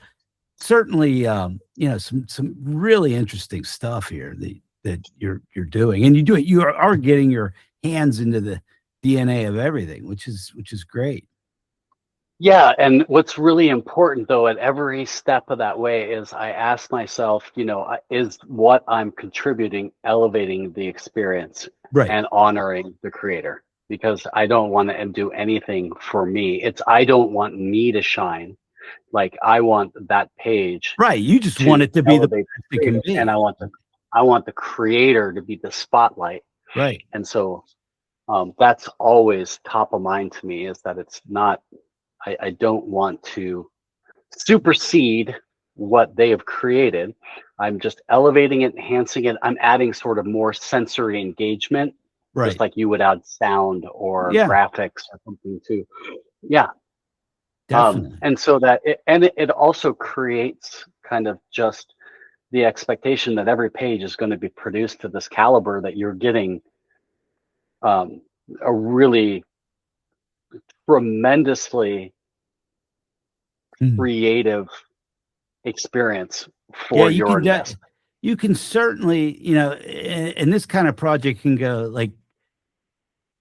certainly you know, some really interesting stuff here that you're doing, and you are getting your hands into the DNA of everything, which is great. Yeah, and what's really important though at every step of that way is I ask myself, is what I'm contributing elevating the experience Right. and honoring the creator? Because I don't want to do anything for me. I don't want me to shine. Like I want that page Right. You just to want it to be the elevate best the it can creator, and be. I want the creator to be the spotlight. Right. And so that's always top of mind to me, is that it's not. I don't want to supersede what they have created. I'm just elevating it, enhancing it. I'm adding sort of more sensory engagement, Right. just like you would add sound or Yeah. graphics or something too. Yeah. Definitely. And so that it also creates kind of just the expectation that every page is going to be produced to this caliber, that you're getting a really tremendously creative experience Yeah, for your investment. you can certainly, you know, and this kind of project can go like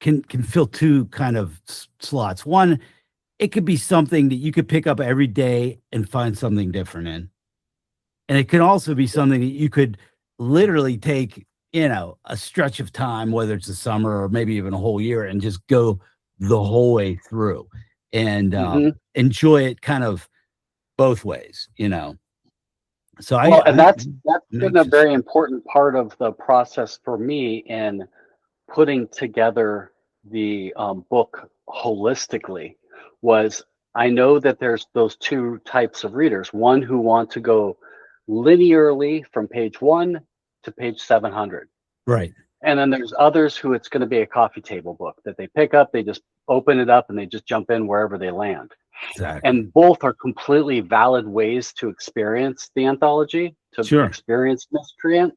can fill two kind of slots. One, it could be something that you could pick up every day and find something different in. And it could also be something that you could literally take, you know, a stretch of time, whether it's the summer or maybe even a whole year, and just go the whole way through and enjoy it kind of both ways, you know. So And that's been a very important part of the process for me in putting together the book holistically. Was I know that there's those two types of readers: one who want to go linearly from page 1 to page 700, right, and then there's others who it's going to be a coffee table book that they pick up, they just open it up, and they just jump in wherever they land. exactly. And both are completely valid ways to experience the anthology, to experience Miscreant.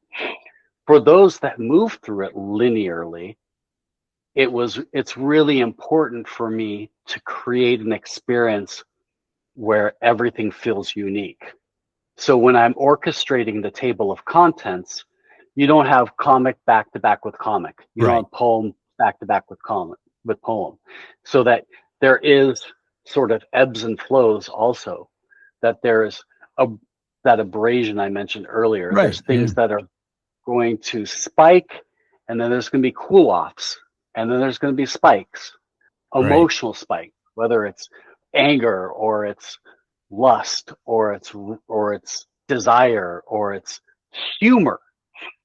For those that move through it linearly, it's really important for me to create an experience where everything feels unique. So when I'm orchestrating the table of contents, you don't have comic back to back with comic. You don't have poem back to back with poem. So that there is sort of ebbs and flows also, that there is that abrasion I mentioned earlier. Right, there's things that are going to spike, and then there's going to be cool offs, and then there's going to be spikes, emotional spikes, whether it's anger or it's lust or it's desire or it's humor.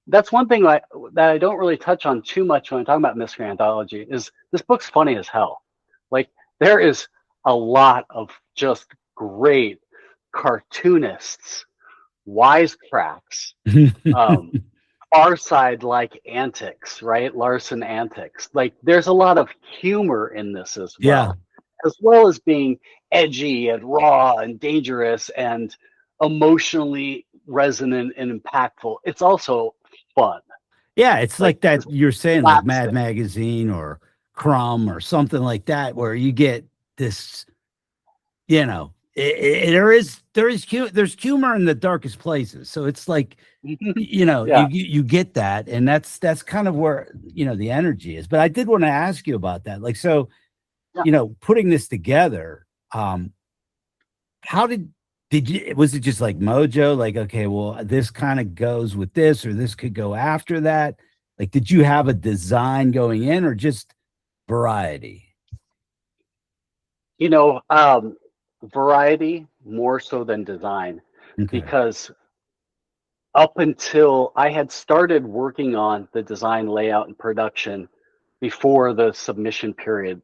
That's one thing that I don't really touch on too much when I'm talking about Miscreant Anthology, is this book's funny as hell. Like, there is a lot of just great cartoonists, wisecracks, Far Side like antics, right? Larson antics. Like there's a lot of humor in this Yeah. as well as being edgy and raw and dangerous and emotionally resonant and impactful. It's also fun. Yeah, it's like that you're saying, like Mad Slapstick. Magazine or Crumb or something like that, where you get this, you know, there's humor in the darkest places. So it's like, you know, Yeah. you get that, and that's kind of where, you know, the energy is. But I did want to ask you about that. Like, so, Yeah. you know, putting this together, how did you, was it just like mojo, like, okay, well, this kind of goes with this, or this could go after that? Like, did you have a design going in, or just variety? You know, variety more so than design, Okay. because up until I had started working on the design, layout, and production before the submission period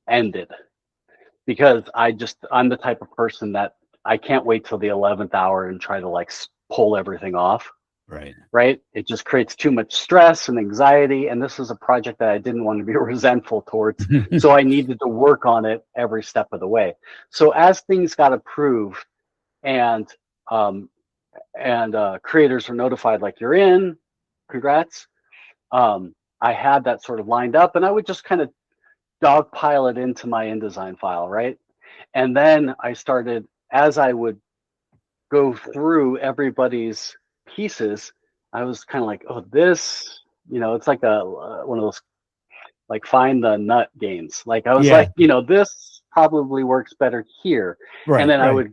ended, because I'm the type of person that I can't wait till the 11th hour and try to like pull everything off. Right. Right? It just creates too much stress and anxiety. And this is a project that I didn't want to be resentful towards. So I needed to work on it every step of the way. So as things got approved and creators were notified, like, you're in, congrats. I had that sort of lined up, and I would just kind of dogpile it into my InDesign file, right? And then I started, as I would go through everybody's pieces, I was kind of like, oh, this, you know, it's like one of those like find the nut games. Like I was Yeah. like, you know, this probably works better here. Right. And then right.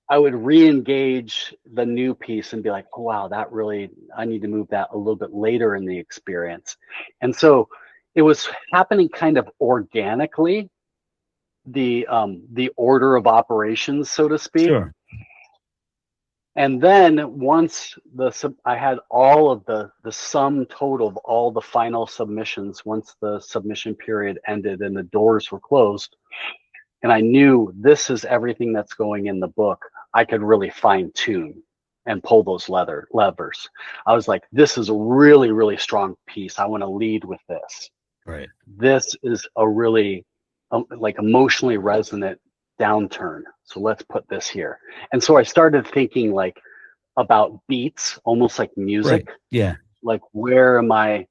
I would re-engage the new piece and be like, oh, wow, that really, I need to move that a little bit later in the experience. And so it was happening kind of organically, the order of operations, so to speak. Sure. And then once I had all of the sum total of all the final submissions, once the submission period ended and the doors were closed, and I knew this is everything that's going in the book, I could really fine tune and pull those levers. I was like, this is a really, really strong piece. I want to lead with this. Right. This is a really like emotionally resonant downturn. So let's put this here. And so I started thinking like about beats, almost like music. Right. Yeah. Like where am I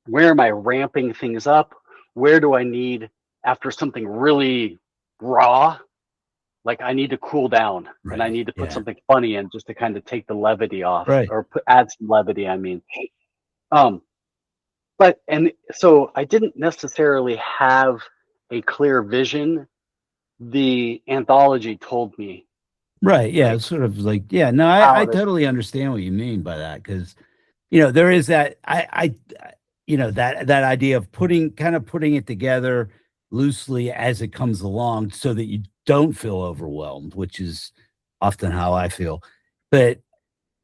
ramping things up? Where do I need, after something really raw, like I need to cool down, Right. and I need to put Yeah. something funny in just to kind of take the levity off, Right. or add some levity, I mean. But, and so I didn't necessarily have a clear vision. The anthology told me. Right. Yeah. Like, It's sort of like, yeah, no, how I to, totally understand what you mean by that. Cause, you know, there is that, you know, that idea of putting it together loosely as it comes along so that you don't feel overwhelmed, which is often how I feel. But,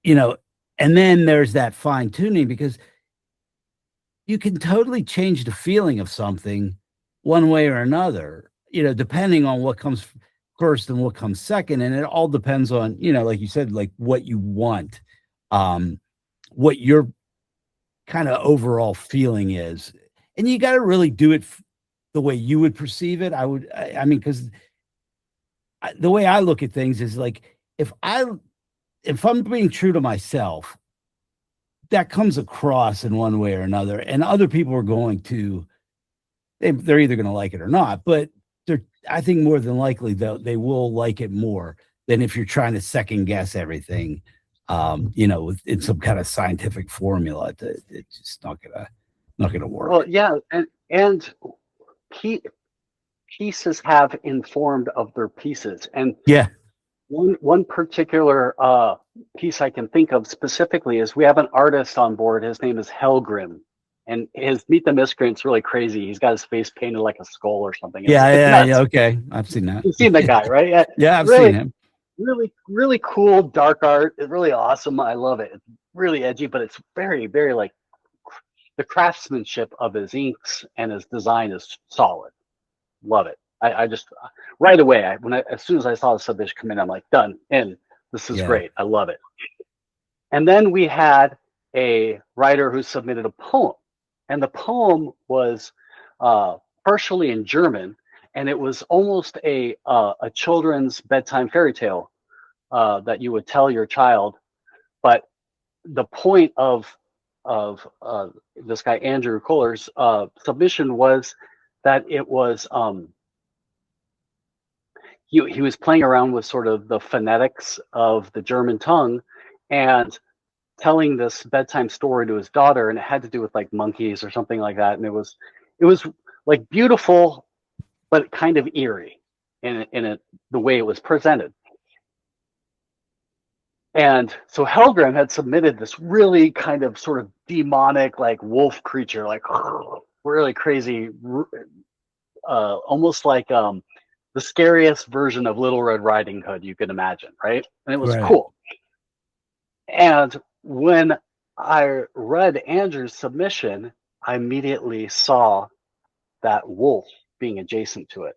you know, and then there's that fine tuning, because you can totally change the feeling of something one way or another, you know, depending on what comes first and what comes second. And it all depends on, you know, like you said, like what you want, what your kind of overall feeling is. And you got to really do it the way you would perceive it. I mean, because the way I look at things is like, if I'm being true to myself, that comes across in one way or another, and other people are going to, they're either going to like it or not, but I think more than likely they will like it more than if you're trying to second guess everything, you know, in some kind of scientific formula. It's just not gonna work. well, yeah, and pieces have informed of their pieces, and Yeah. one particular piece I can think of specifically is we have an artist on board. His name is Helgrim, and his Meet the Miscreant's really crazy. He's got his face painted like a skull or something. Yeah. Okay, I've seen that. You've seen that guy, right? Yeah, Yeah, I've really, seen him. really, really cool dark art. It's really awesome. I love it. It's really edgy, but it's very, very like the craftsmanship of his inks and his design is solid. Love it. I just right away, as soon as I saw the submission come in, I'm like, done, in. This is Yeah. great. I love it. And then we had a writer who submitted a poem, and the poem was partially in German, and it was almost a children's bedtime fairy tale that you would tell your child. But the point of this guy Andrew Kohler's submission was that it was he was playing around with sort of the phonetics of the German tongue and telling this bedtime story to his daughter, and it had to do with like monkeys or something like that, and it was like beautiful but kind of eerie in the way it was presented. And so Helgrim had submitted this really kind of sort of demonic, like wolf creature, like really crazy, almost like the scariest version of Little Red Riding Hood you could imagine, right? And it was cool. And when I read Andrew's submission, I immediately saw that wolf being adjacent to it.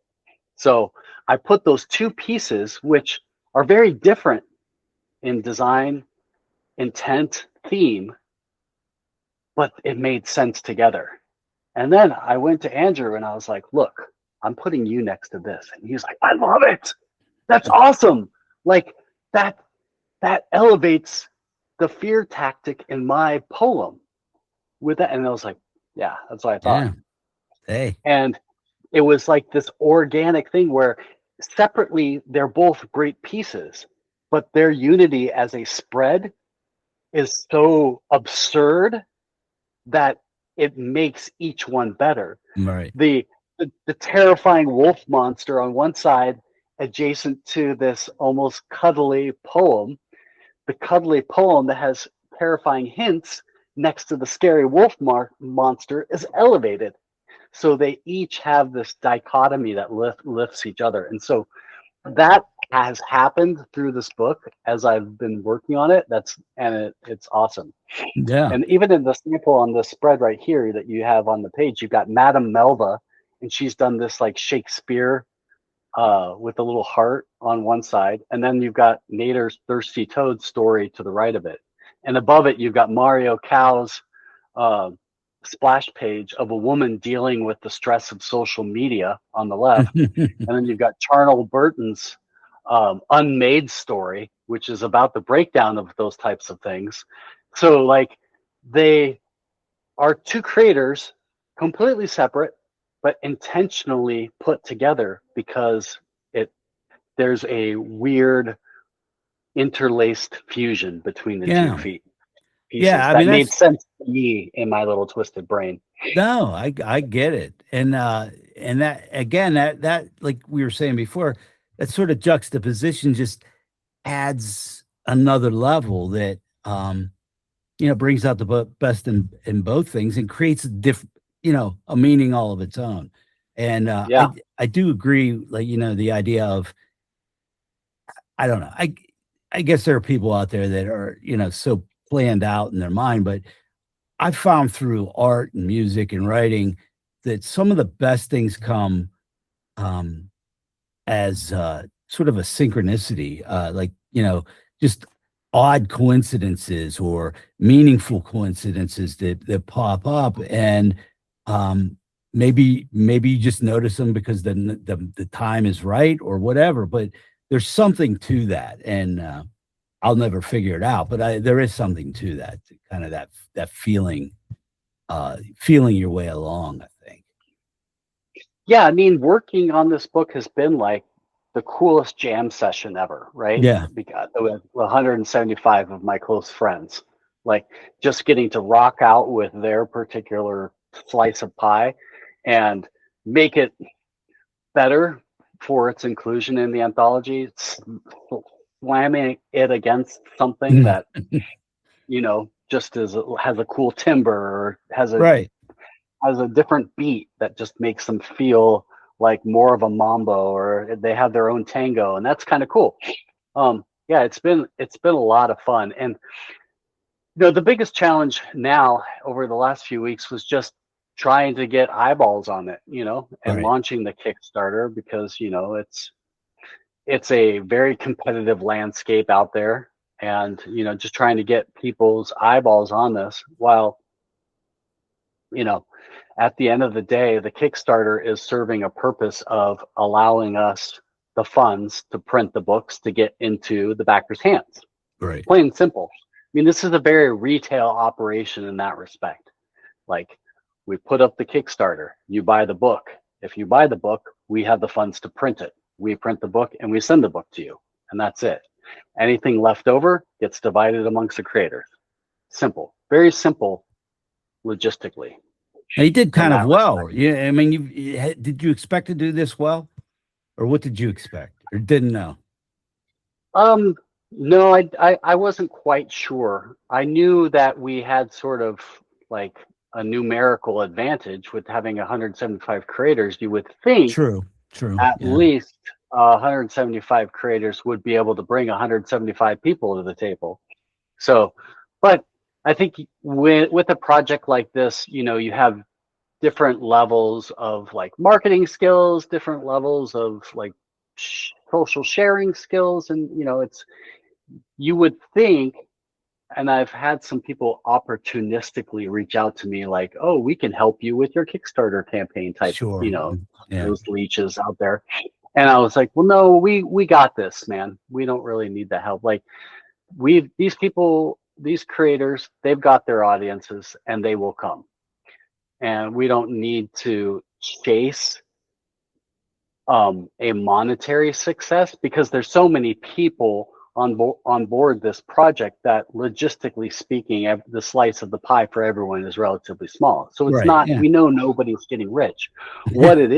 So I put those two pieces, which are very different in design, intent, theme, but it made sense together. And then I went to Andrew and I was like, look, I'm putting you next to this. And he's like, I love it. That's awesome. Like that elevates the fear tactic in my poem with that. And I was like, yeah, that's what I thought. Yeah. Hey. And it was like this organic thing where separately they're both great pieces, but their unity as a spread is so absurd that it makes each one better. Right. The terrifying wolf monster on one side adjacent to this almost cuddly poem, the cuddly poem that has terrifying hints next to the scary wolf monster is elevated. So they each have this dichotomy that lifts each other. And so that has happened through this book as I've been working on it. It's awesome. Yeah. And even in the sample on the spread right here that you have on the page, you've got Madame Melva, and she's done this like Shakespeare with a little heart on one side. And then you've got Nader's Thirsty Toad story to the right of it. And above it, you've got Mario Cow's splash page of a woman dealing with the stress of social media on the left. And then you've got Charnel Burton's Unmade story, which is about the breakdown of those types of things. So like they are two creators completely separate, but intentionally put together because there's a weird interlaced fusion between the two pieces. Yeah, I that mean, made sense to me in my little twisted brain. No, I get it. And that again, that like we were saying before, that sort of juxtaposition just adds another level that brings out the best in both things and creates a meaning all of its own. And I do agree, like, the idea of, I don't know, I guess there are people out there that are, so planned out in their mind, but I've found through art and music and writing that some of the best things come as sort of a synchronicity, just odd coincidences or meaningful coincidences that pop up, and maybe you just notice them because the time is right or whatever, but there's something to that, and I'll never figure it out, but there is something to that, kind of that feeling your way along, I think. Yeah, I mean, working on this book has been like the coolest jam session ever, right? Yeah. Because with 175 of my close friends, like just getting to rock out with their particular slice of pie and make it better for its inclusion in the anthology, slamming it against something that just has a cool timbre or has a different beat that just makes them feel like more of a mambo, or they have their own tango, and that's kind of cool. It's been a lot of fun. And the biggest challenge now over the last few weeks was just trying to get eyeballs on it, and Right. launching the Kickstarter because, it's a very competitive landscape out there, and, just trying to get people's eyeballs on this while, you know, at the end of the day, the Kickstarter is serving a purpose of allowing us the funds to print the books to get into the backers' hands. Right. Plain and simple. I mean, this is a very retail operation in that respect. Like, we put up the Kickstarter, you buy the book. If you buy the book, we have the funds to print it. We print the book and we send the book to you, and that's it. Anything left over gets divided amongst the creators. Simple, very simple logistically. And you did kind of well. Respect. Yeah, I mean, did you expect to do this well, or what did you expect, or didn't know? No, I wasn't quite sure. I knew that we had sort of like a numerical advantage with having 175 creators. You would think True. at Yeah. least 175 creators would be able to bring 175 people to the table. So, but I think with a project like this, you have different levels of like marketing skills, different levels of like social sharing skills, and you would think, and I've had some people opportunistically reach out to me like, oh, we can help you with your Kickstarter campaign type, Sure. Yeah. those leeches out there. And I was like, well, no, we got this, man. We don't really need the help. Like, these people, these creators, they've got their audiences and they will come. And we don't need to chase a monetary success, because there's so many people on board this project that, logistically speaking, the slice of the pie for everyone is relatively small. So it's Right, not, yeah. we know nobody's getting rich. What it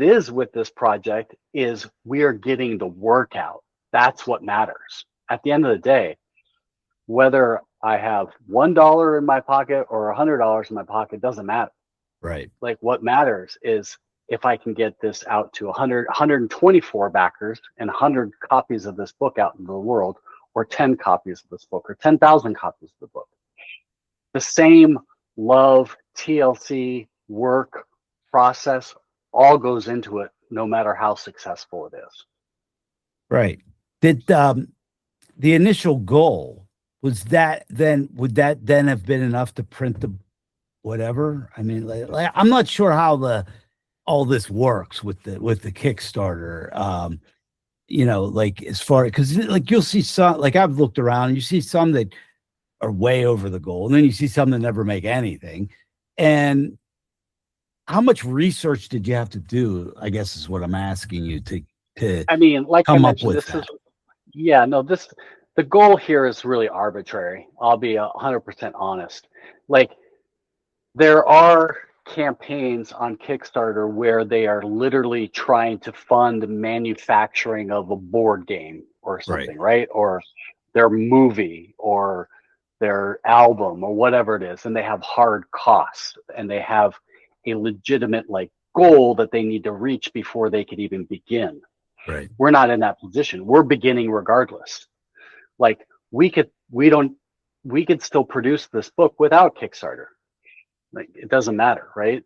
is with this project is we are getting the work out. That's what matters. At the end of the day, whether I have $1 in my pocket or $100 in my pocket doesn't matter. Right. Like, what matters is if I can get this out to 124 backers and 100 copies of this book out into the world, or 10 copies of this book, or 10,000 copies of the book. The same love, TLC, work, process, all goes into it, no matter how successful it is. Right. Did the initial goal, would that then have been enough to print the whatever? I mean, like I'm not sure how all this works with the Kickstarter. Like as far, because like you'll see some, like I've looked around and you see some that are way over the goal, and then you see some that never make anything. And how much research did you have to do, I guess is what I'm asking you to I mean, like I come up mentioned, with this that. the goal here is really arbitrary. I'll be 100% honest. Like, there are campaigns on Kickstarter where they are literally trying to fund manufacturing of a board game or something, right? Or their movie or their album or whatever it is, and they have hard costs and they have a legitimate like goal that they need to reach before they could even begin. Right. We're not in that position. We're beginning regardless. Like, we could still produce this book without Kickstarter. Like, it doesn't matter, right?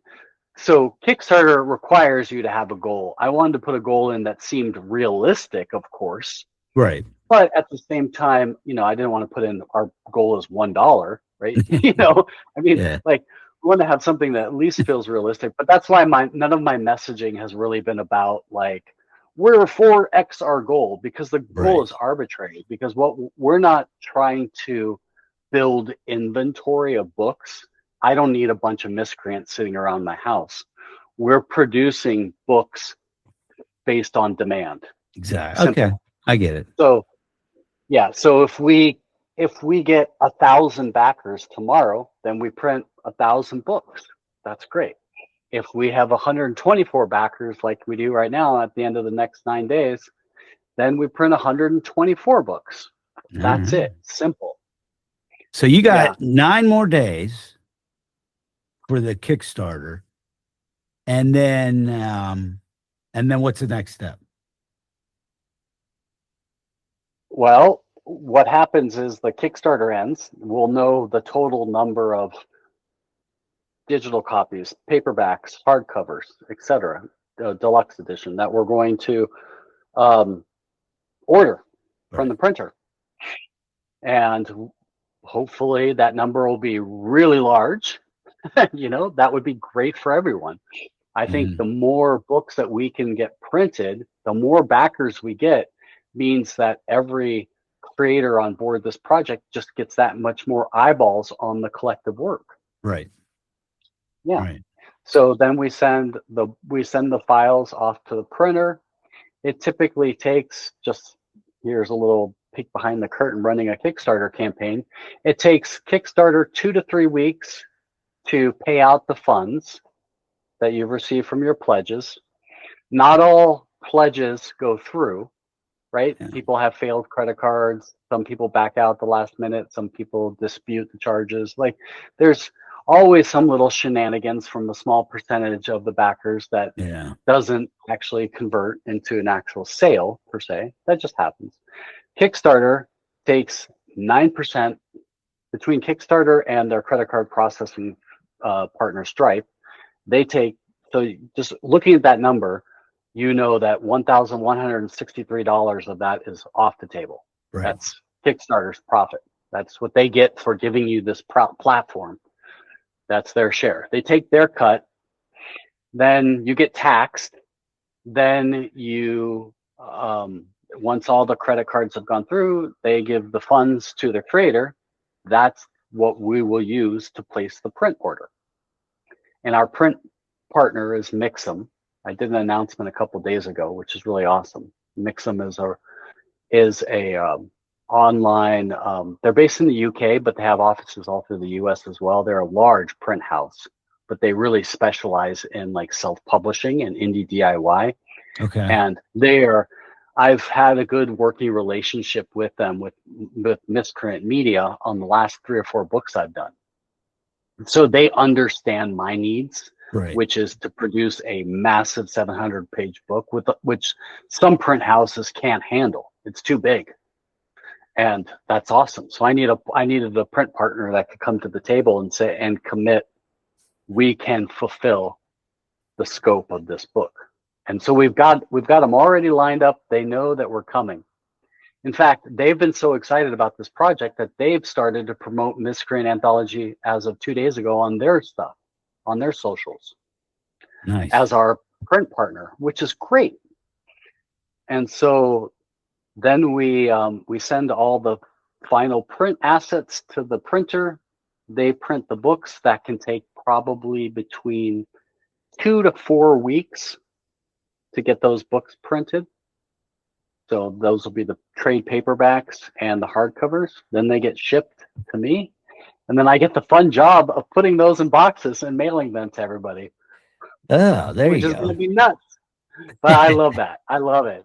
So Kickstarter requires you to have a goal. I wanted to put a goal in that seemed realistic, of course. Right. But at the same time, I didn't want to put in our goal is $1, right? I mean, like, we want to have something that at least feels realistic. But that's why none of my messaging has really been about like, we're 4x our goal, because the goal is arbitrary. Because we're not trying to build inventory of books. I don't need a bunch of Miscreants sitting around my house. We're producing books based on demand. Exactly. Simple. Okay, I get it. So, yeah. So if we get 1,000 backers tomorrow, then we print 1,000 books. That's great. If we have 124 backers like we do right now at the end of the next 9 days, then we print 124 books. That's it. Simple. So you got 9 more days for the Kickstarter, and then what's the next step? Well, what happens is the Kickstarter ends. We'll know the total number of digital copies, paperbacks, hardcovers, etc., deluxe edition that we're going to order from the printer. And hopefully that number will be really large. That would be great for everyone. I think the more books that we can get printed, the more backers we get, means that every creator on board this project just gets that much more eyeballs on the collective work. Right. Yeah. Right. So then we send the files off to the printer. It typically takes, just here's a little peek behind the curtain running a Kickstarter campaign. It takes Kickstarter 2 to 3 weeks to pay out the funds that you've received from your pledges. Not all pledges go through, right? Yeah. People have failed credit cards. Some people back out the last minute. Some people dispute the charges. Like, there's always some little shenanigans from a small percentage of the backers that doesn't actually convert into an actual sale per se. That just happens. Kickstarter takes 9% between Kickstarter and their credit card processing partner Stripe. They take, so just looking at that number, that $1,163 of that is off the table. Right. That's Kickstarter's profit. That's what they get for giving you this platform. That's their share. They take their cut. Then you get taxed. Then you, once all the credit cards have gone through, they give the funds to the creator. That's what we will use to place the print order. And our print partner is Mixam. I did an announcement a couple of days ago, which is really awesome. Mixam is a online. They're based in the UK, but they have offices all through the US as well. They're a large print house, but they really specialize in like self-publishing and indie DIY. Okay. And I've had a good working relationship with them with Miscreant Media on the last 3 or 4 books I've done. So they understand my needs, right, which is to produce a massive 700-page book, which some print houses can't handle. It's too big. And that's awesome. So I needed a print partner that could come to the table and commit, we can fulfill the scope of this book. And so we've got them already lined up. They know that we're coming. In fact, they've been so excited about this project that they've started to promote Miscreant Anthology as of 2 days ago on their stuff, on their socials. Nice. As our print partner, which is great. And so then we send all the final print assets to the printer. They print the books. That can take probably between 2 to 4 weeks to get those books printed. So those will be the trade paperbacks and the hardcovers. Then they get shipped to me. And then I get the fun job of putting those in boxes and mailing them to everybody. Oh, there you go. Which is going to be nuts. But I love that. I love it.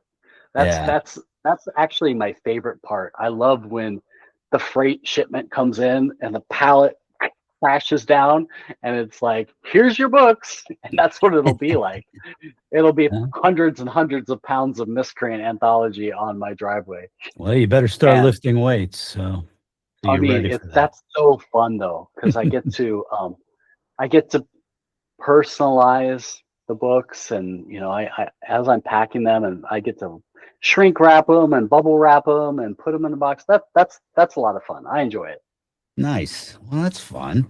That's actually my favorite part. I love when the freight shipment comes in and the pallet crashes down and it's like, here's your books. And that's what it'll be like. It'll be hundreds and hundreds of pounds of Miscreant Anthology on my driveway. Well, you better start lifting weights. So I mean, that's so fun though, because I get to personalize the books, and I as I'm packing them, and I get to shrink wrap them and bubble wrap them and put them in the box. That's a lot of fun. I enjoy it. Nice. Well, that's fun.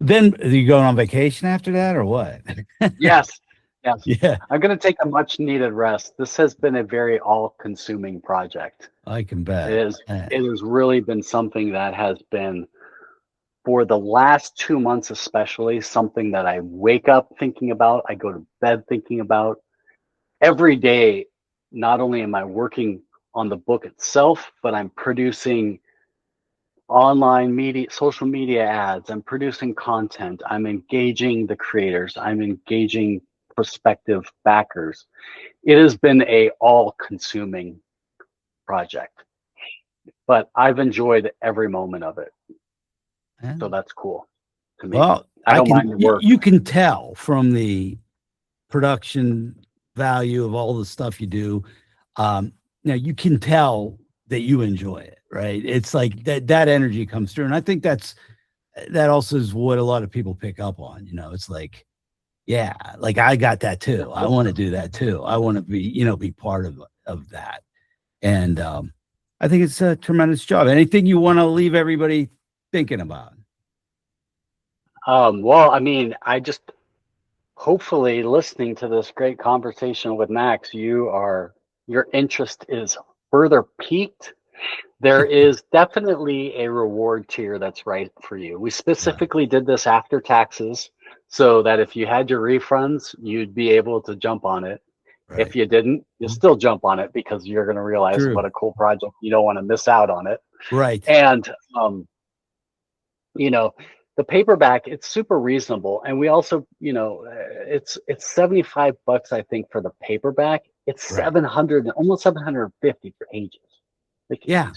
Then are you going on vacation after that or what? Yes. Yeah. I'm going to take a much needed rest. This has been a very all-consuming project. I can bet. It has really been something that has been, for the last 2 months especially, something that I wake up thinking about, I go to bed thinking about. Every day, not only am I working on the book itself, but I'm producing online media, social media ads. I'm producing content. I'm engaging the creators. I'm engaging prospective backers. It has been a all-consuming project, but I've enjoyed every moment of it. So that's cool to me. Well, I don't mind the work. You can tell from the production value of all the stuff you do. You can tell that you enjoy it, right? It's like that energy comes through. And I think that's that also is what a lot of people pick up on. It's like, yeah, like I got that too. I want to do that too. I want to be part of that. And I think it's a tremendous job. Anything you want to leave everybody thinking about? Well, I mean, I just hopefully listening to this great conversation with Max, your interest is further piqued. There is definitely a reward tier that's right for you. We specifically did this after taxes so that if you had your refunds, you'd be able to jump on it. Right. If you didn't, you'll still jump on it because you're going to realize what a cool project. You don't want to miss out on it. Right. And, the paperback, it's super reasonable. And we also, it's $75, I think, for the paperback. It's 700, almost 750 pages. Like, yeah.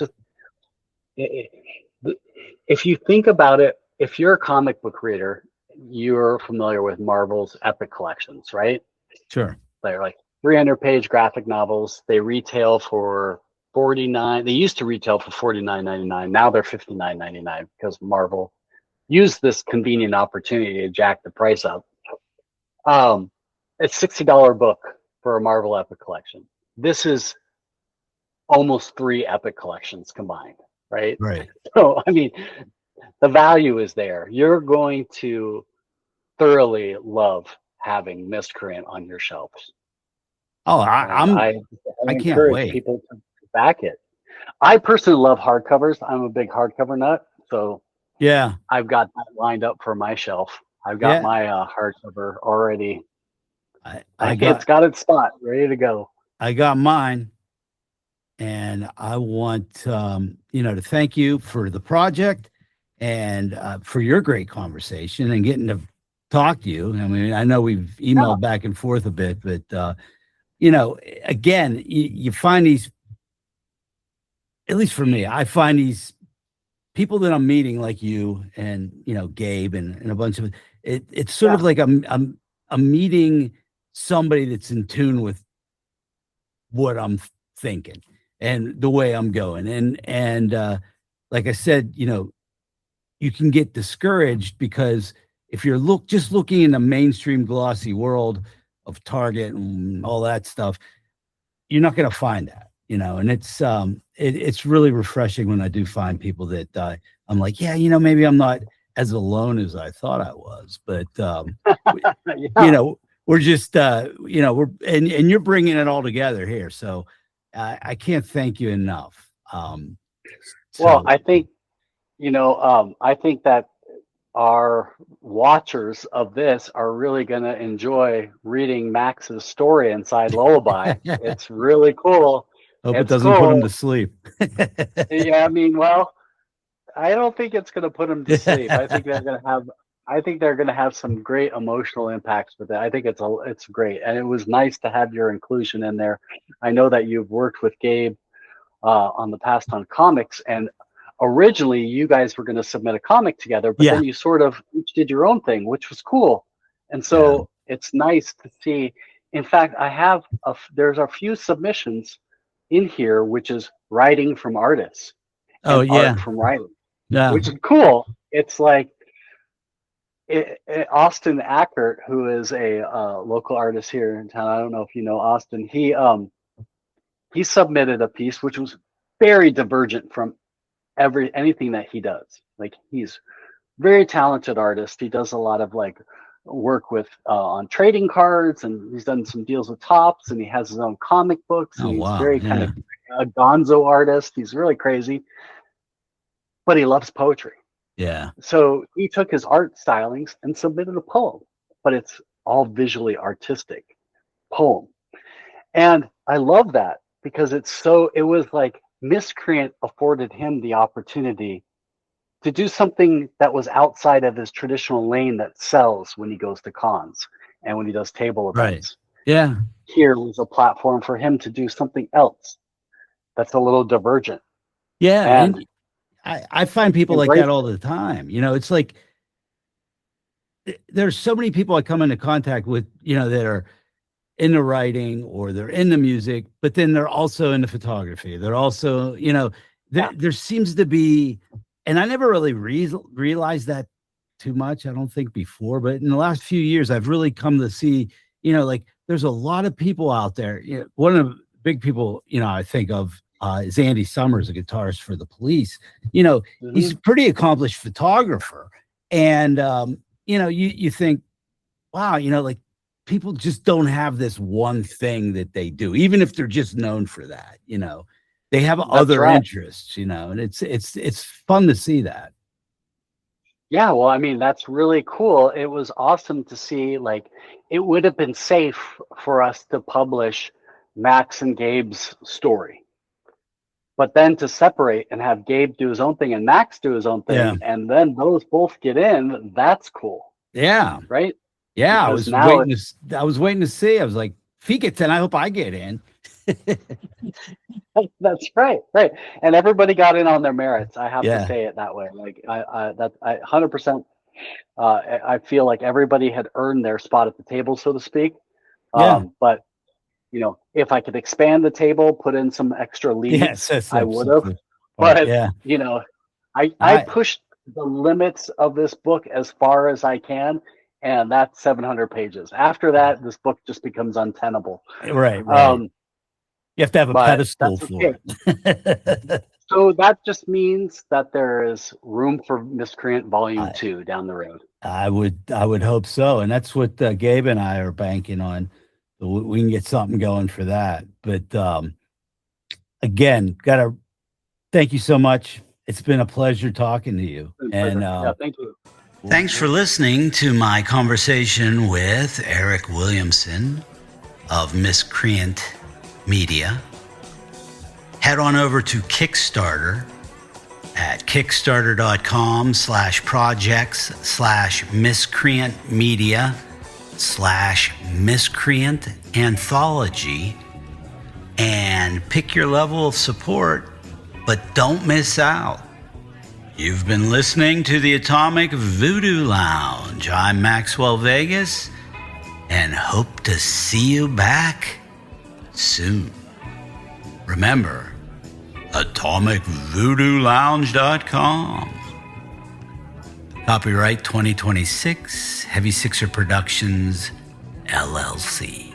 If you think about it, if you're a comic book reader, you're familiar with Marvel's Epic collections, right? Sure. They're like 300-page graphic novels. They retail for $49. They used to retail for $49.99. Now they're $59.99 because Marvel used this convenient opportunity to jack the price up. It's $60 book for a Marvel Epic collection. This is almost 3 Epic collections combined, right? Right. So, I mean, the value is there. You're going to thoroughly love having Miscreant on your shelves. Oh, I can't encourage wait. People to back it. I personally love hardcovers. I'm a big hardcover nut, so yeah, I've got that lined up for my shelf. I've got my hardcover already. It's got its spot ready to go. I got mine, and I want to thank you for the project and for your great conversation and getting to talk to you. I mean, I know we've emailed back and forth a bit, but again, you find these. At least for me, I find these people that I'm meeting, like you and Gabe and a bunch of it. It's sort of like I'm meeting somebody that's in tune with what I'm thinking and the way I'm going. And like I said, you can get discouraged because if you're just looking in the mainstream glossy world of Target and all that stuff, you're not going to find that. And it's really refreshing when I do find people that I'm like, maybe I'm not as alone as I thought I was, but we're just we're and you're bringing it all together here, so I can't thank you enough. Well, I think I think that our watchers of this are really going to enjoy reading Max's story inside Lullaby. It's really cool. Hope it doesn't put him to sleep. Yeah, I mean, well, I don't think it's going to put him to sleep. I think they're going to have some great emotional impacts with it. I think it's great, and it was nice to have your inclusion in there. I know that you've worked with Gabe on the past on comics, and originally you guys were going to submit a comic together, but then you sort of each did your own thing, which was cool. And so it's nice to see. In fact, there's a few submissions in here, which is writing from artists. Art from writing, which is cool. It's like Austin Ackert, who is a local artist here in town. I don't know if you know Austin. He submitted a piece which was very divergent from anything that he does. Like, he's very talented artist. He does a lot of like work with on trading cards, and he's done some deals with Topps, and he has his own comic books, and he's very kind of a gonzo artist. He's really crazy, but he loves poetry. So he took his art stylings and submitted a poem, but it's all visually artistic poem. And I love that because it was like Miscreant afforded him the opportunity to do something that was outside of his traditional lane that sells when he goes to cons and when he does table events. Yeah. Here was a platform for him to do something else that's a little divergent. Yeah. And I find people like that all the time. It's like there's so many people I come into contact with, that are into writing or they're into music, but then they're also into photography. They're also, there seems to be and I never really realized that too much, I don't think, before, but in the last few years, I've really come to see, like there's a lot of people out there. One of the big people, I think of is Andy Summers, a guitarist for the Police. He's a pretty accomplished photographer. And, you think, wow, like people just don't have this one thing that they do, even if they're just known for that, they have other interests, and it's fun to see that. Yeah, well, I mean, that's really cool. It was awesome to see, like, it would have been safe for us to publish Max and Gabe's story. But then to separate and have Gabe do his own thing and Max do his own thing, and then those both get in, that's cool. Yeah. Right? Yeah, I was waiting to see. I was like, if he gets in, I hope I get in. That's right. And everybody got in on their merits. I have to say it that way. Like I 100%. I feel like everybody had earned their spot at the table, so to speak. But if I could expand the table, put in some extra leads, I would have. But I pushed the limits of this book as far as I can, and that's 700 pages. After that, this book just becomes untenable. Right. You have to have a pedestal for it. So that just means that there is room for Miscreant Volume 2 down the road. I would hope so, and that's what Gabe and I are banking on. We can get something going for that. But again, gotta thank you so much. It's been a pleasure talking to you. And thank you. Thanks for listening to my conversation with Eric Williamson of Miscreant Media. Head on over to Kickstarter at kickstarter.com/projects/miscreant media/miscreant anthology and pick your level of support, but don't miss out. You've been listening to the Atomic Voodoo Lounge. I'm Maxwell Vegas and hope to see you back soon. Remember, AtomicVoodooLounge.com. Copyright 2026, Heavy Sixer Productions, LLC.